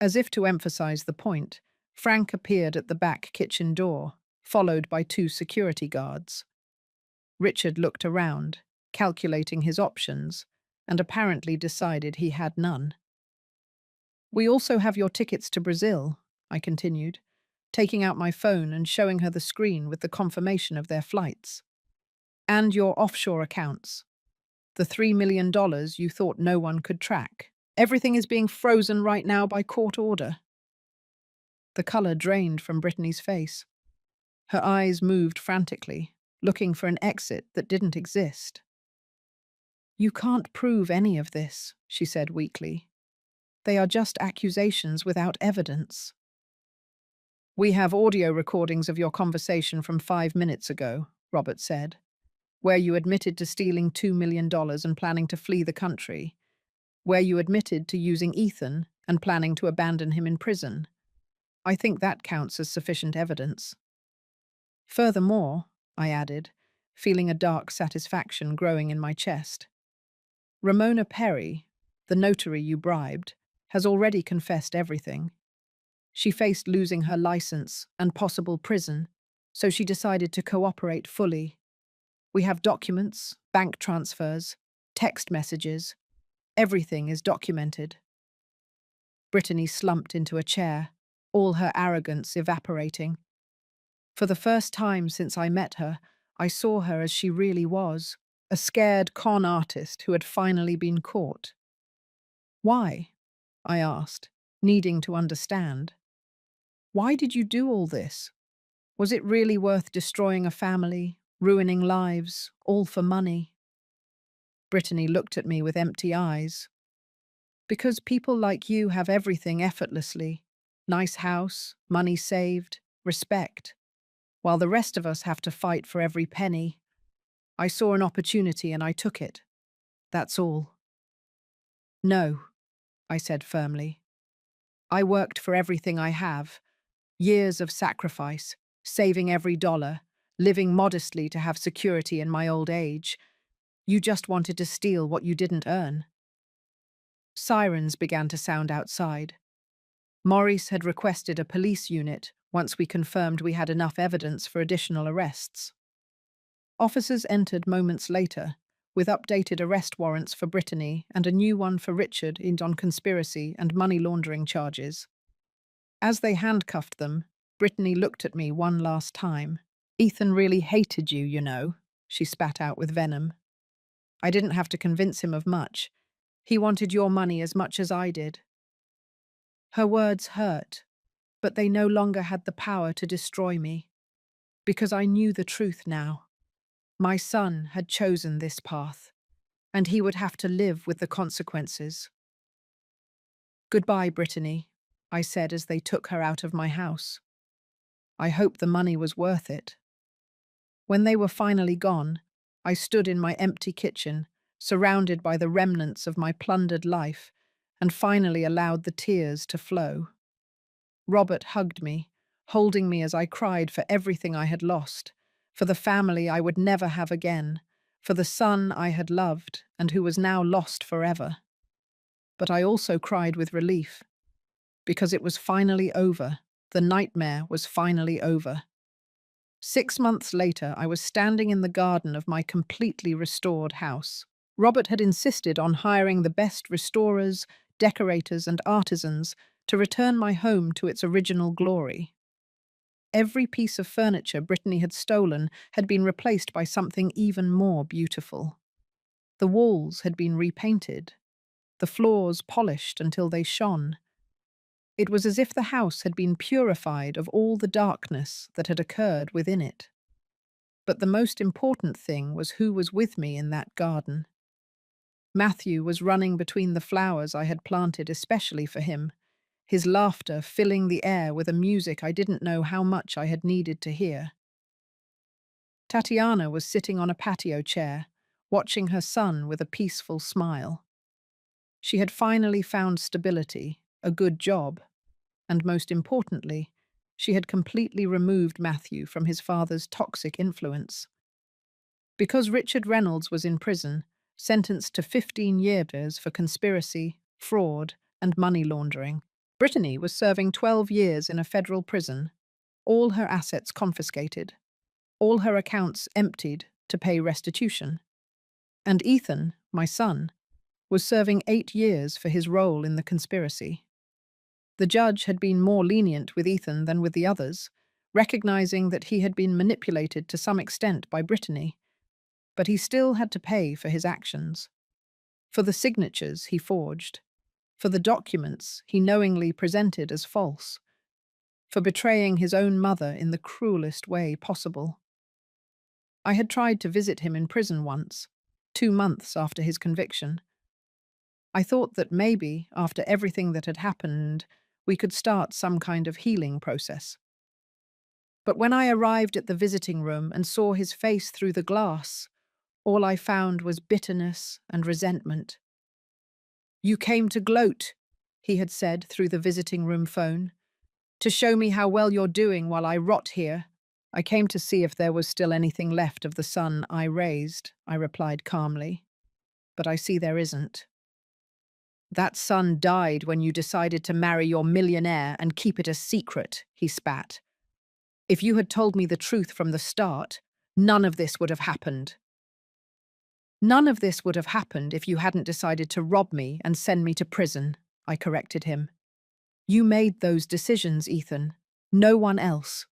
As if to emphasize the point, Frank appeared at the back kitchen door, followed by two security guards. Richard looked around, calculating his options, and apparently decided he had none. "We also have your tickets to Brazil," I continued, taking out my phone and showing her the screen with the confirmation of their flights. "And your offshore accounts. The $3 million you thought no one could track. Everything is being frozen right now by court order." The color drained from Brittany's face. Her eyes moved frantically, looking for an exit that didn't exist. "You can't prove any of this," she said weakly. "They are just accusations without evidence." "We have audio recordings of your conversation from 5 minutes ago," Robert said, "where you admitted to stealing $2 million and planning to flee the country, where you admitted to using Ethan and planning to abandon him in prison. I think that counts as sufficient evidence." "Furthermore," I added, feeling a dark satisfaction growing in my chest, "Ramona Perry, the notary you bribed, has already confessed everything. She faced losing her license and possible prison, so she decided to cooperate fully. We have documents, bank transfers, text messages. Everything is documented." Brittany slumped into a chair, all her arrogance evaporating. For the first time since I met her, I saw her as she really was, a scared con artist who had finally been caught. "Why?" I asked, needing to understand. "Why did you do all this? Was it really worth destroying a family, ruining lives, all for money?" Brittany looked at me with empty eyes. "Because people like you have everything effortlessly. Nice house, money saved, respect. While the rest of us have to fight for every penny. I saw an opportunity and I took it. That's all." "No," I said firmly. "I worked for everything I have. Years of sacrifice, saving every dollar, living modestly to have security in my old age. You just wanted to steal what you didn't earn." Sirens began to sound outside. Maurice had requested a police unit once we confirmed we had enough evidence for additional arrests. Officers entered moments later, with updated arrest warrants for Brittany and a new one for Richard on conspiracy and money laundering charges. As they handcuffed them, Brittany looked at me one last time. "Ethan really hated you, you know," she spat out with venom. "I didn't have to convince him of much. He wanted your money as much as I did." Her words hurt, but they no longer had the power to destroy me, because I knew the truth now. My son had chosen this path, and he would have to live with the consequences. "Goodbye, Brittany," I said as they took her out of my house. I hope the money was worth it. When they were finally gone, I stood in my empty kitchen, surrounded by the remnants of my plundered life, and finally allowed the tears to flow. Robert hugged me, holding me as I cried for everything I had lost, for the family I would never have again, for the son I had loved and who was now lost forever. But I also cried with relief, because it was finally over. The nightmare was finally over. 6 months later, I was standing in the garden of my completely restored house. Robert had insisted on hiring the best restorers, decorators, and artisans to return my home to its original glory. Every piece of furniture Brittany had stolen had been replaced by something even more beautiful. The walls had been repainted, the floors polished until they shone. It was as if the house had been purified of all the darkness that had occurred within it. But the most important thing was who was with me in that garden. Matthew was running between the flowers I had planted especially for him, his laughter filling the air with a music I didn't know how much I had needed to hear. Tatiana was sitting on a patio chair, watching her son with a peaceful smile. She had finally found stability, a good job, and most importantly, she had completely removed Matthew from his father's toxic influence. Because Richard Reynolds was in prison, sentenced to 15 years for conspiracy, fraud, and money laundering, Brittany was serving 12 years in a federal prison, all her assets confiscated, all her accounts emptied to pay restitution. And Ethan, my son, was serving 8 years for his role in the conspiracy. The judge had been more lenient with Ethan than with the others, recognizing that he had been manipulated to some extent by Brittany, but he still had to pay for his actions. For the signatures he forged, for the documents he knowingly presented as false, for betraying his own mother in the cruelest way possible. I had tried to visit him in prison once, 2 months after his conviction. I thought that maybe, after everything that had happened, we could start some kind of healing process. But when I arrived at the visiting room and saw his face through the glass, all I found was bitterness and resentment. "You came to gloat," he had said through the visiting room phone, "to show me how well you're doing while I rot here." "I came to see if there was still anything left of the son I raised," I replied calmly. "But I see there isn't." "That son died when you decided to marry your millionaire and keep it a secret," he spat. "If you had told me the truth from the start, none of this would have happened." "None of this would have happened if you hadn't decided to rob me and send me to prison," I corrected him. "You made those decisions, Ethan. No one else."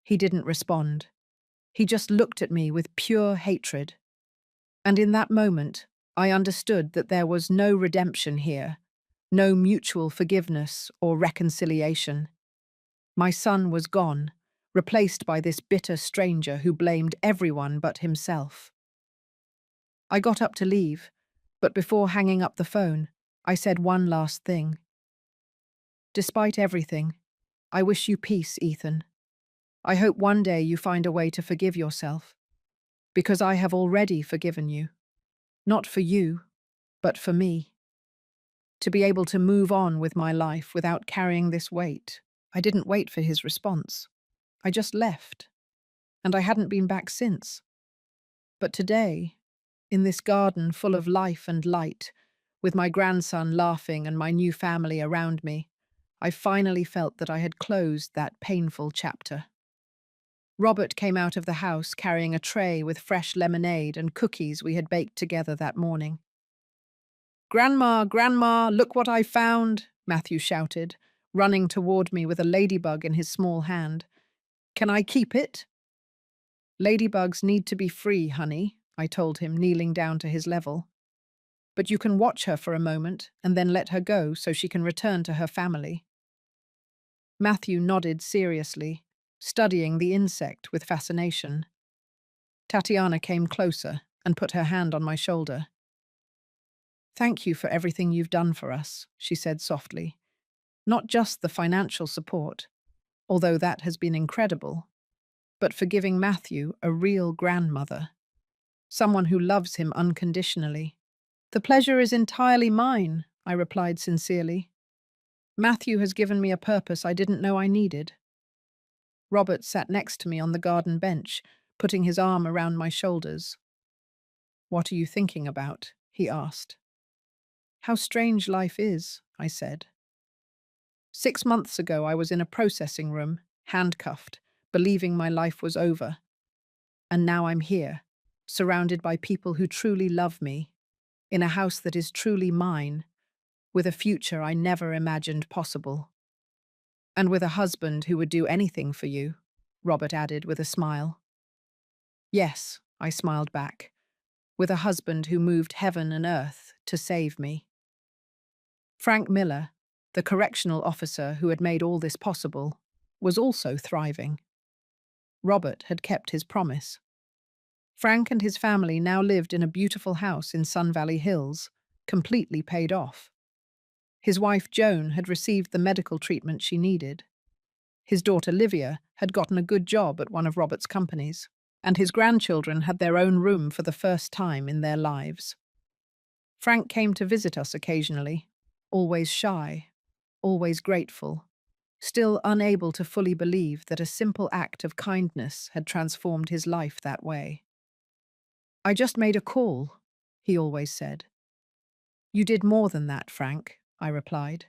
He didn't respond. He just looked at me with pure hatred. And in that moment, I understood that there was no redemption here, no mutual forgiveness or reconciliation. My son was gone, replaced by this bitter stranger who blamed everyone but himself. I got up to leave, but before hanging up the phone, I said one last thing. "Despite everything, I wish you peace, Ethan. I hope one day you find a way to forgive yourself, because I have already forgiven you. Not for you, but for me. To be able to move on with my life without carrying this weight." I didn't wait for his response. I just left, and I hadn't been back since. But today, in this garden full of life and light, with my grandson laughing and my new family around me, I finally felt that I had closed that painful chapter. Robert came out of the house carrying a tray with fresh lemonade and cookies we had baked together that morning. "Grandma, Grandma, look what I found," Matthew shouted, running toward me with a ladybug in his small hand. "Can I keep it?" "Ladybugs need to be free, honey," I told him, kneeling down to his level. "But you can watch her for a moment and then let her go so she can return to her family." Matthew nodded seriously, studying the insect with fascination. Tatiana came closer and put her hand on my shoulder. "Thank you for everything you've done for us," she said softly. "Not just the financial support, although that has been incredible, but for giving Matthew a real grandmother, someone who loves him unconditionally." "The pleasure is entirely mine," I replied sincerely. "Matthew has given me a purpose I didn't know I needed." Robert sat next to me on the garden bench, putting his arm around my shoulders. "What are you thinking about?" he asked. "How strange life is," I said. 6 months ago, I was in a processing room, handcuffed, believing my life was over. And now I'm here, surrounded by people who truly love me, in a house that is truly mine, with a future I never imagined possible. And with a husband who would do anything for you, Robert added with a smile. Yes, I smiled back, with a husband who moved heaven and earth to save me. Frank Miller, the correctional officer who had made all this possible, was also thriving. Robert had kept his promise. Frank and his family now lived in a beautiful house in Sun Valley Hills, completely paid off. His wife Joan had received the medical treatment she needed. His daughter Livia had gotten a good job at one of Robert's companies, and his grandchildren had their own room for the first time in their lives. Frank came to visit us occasionally, always shy, always grateful, still unable to fully believe that a simple act of kindness had transformed his life that way. "I just made a call," he always said. "You did more than that, Frank," I replied.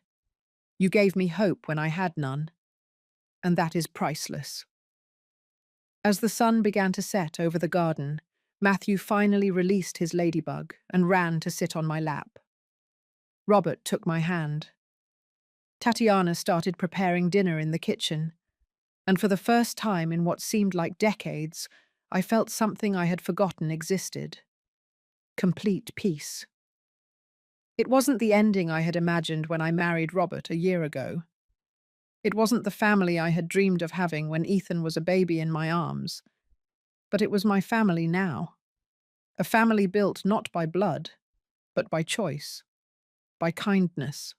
"You gave me hope when I had none, and that is priceless." As the sun began to set over the garden, Matthew finally released his ladybug and ran to sit on my lap. Robert took my hand. Tatiana started preparing dinner in the kitchen, and for the first time in what seemed like decades, I felt something I had forgotten existed. Complete peace. It wasn't the ending I had imagined when I married Robert a year ago. It wasn't the family I had dreamed of having when Ethan was a baby in my arms. But it was my family now. A family built not by blood, but by choice, by kindness,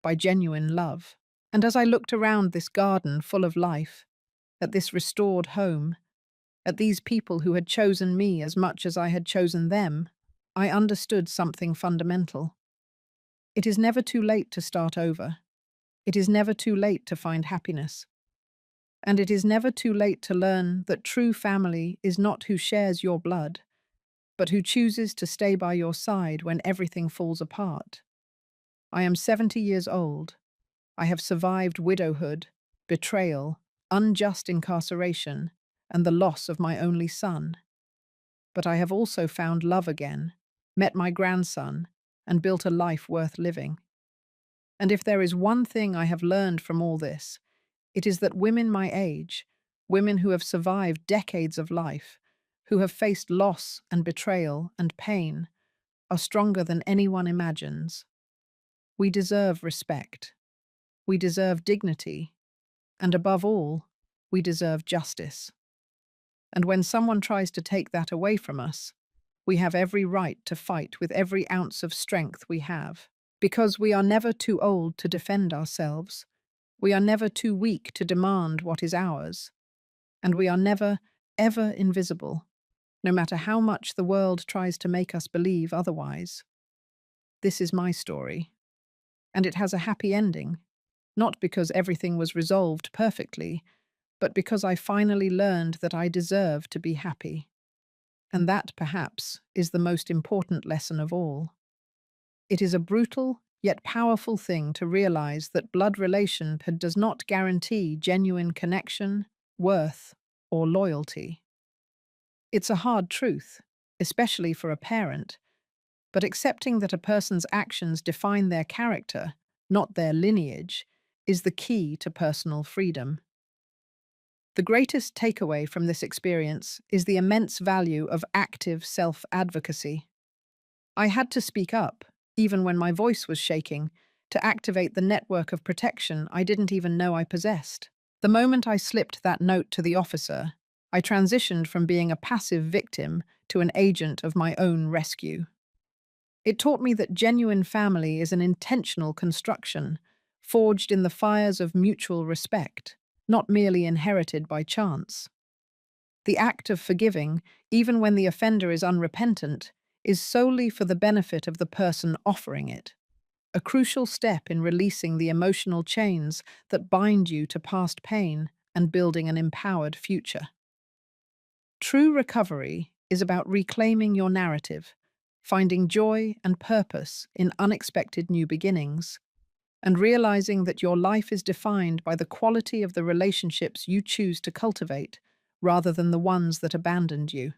by genuine love. And as I looked around this garden full of life, at this restored home, at these people who had chosen me as much as I had chosen them, I understood something fundamental. It is never too late to start over. It is never too late to find happiness. And it is never too late to learn that true family is not who shares your blood, but who chooses to stay by your side when everything falls apart. I am 70 years old. I have survived widowhood, betrayal, unjust incarceration, and the loss of my only son. But I have also found love again, met my grandson, and built a life worth living. And if there is one thing I have learned from all this, it is that women my age, women who have survived decades of life, who have faced loss and betrayal and pain, are stronger than anyone imagines. We deserve respect. We deserve dignity. And above all, we deserve justice. And when someone tries to take that away from us, we have every right to fight with every ounce of strength we have. Because we are never too old to defend ourselves. We are never too weak to demand what is ours. And we are never, ever invisible, no matter how much the world tries to make us believe otherwise. This is my story. And it has a happy ending, not because everything was resolved perfectly, but because I finally learned that I deserve to be happy. And that, perhaps, is the most important lesson of all. It is a brutal, yet powerful thing to realize that blood relation does not guarantee genuine connection, worth, or loyalty. It's a hard truth, especially for a parent, but accepting that a person's actions define their character, not their lineage, is the key to personal freedom. The greatest takeaway from this experience is the immense value of active self-advocacy. I had to speak up, even when my voice was shaking, to activate the network of protection I didn't even know I possessed. The moment I slipped that note to the officer, I transitioned from being a passive victim to an agent of my own rescue. It taught me that genuine family is an intentional construction, forged in the fires of mutual respect, not merely inherited by chance. The act of forgiving, even when the offender is unrepentant, is solely for the benefit of the person offering it, a crucial step in releasing the emotional chains that bind you to past pain and building an empowered future. True recovery is about reclaiming your narrative, finding joy and purpose in unexpected new beginnings, and realizing that your life is defined by the quality of the relationships you choose to cultivate rather than the ones that abandoned you.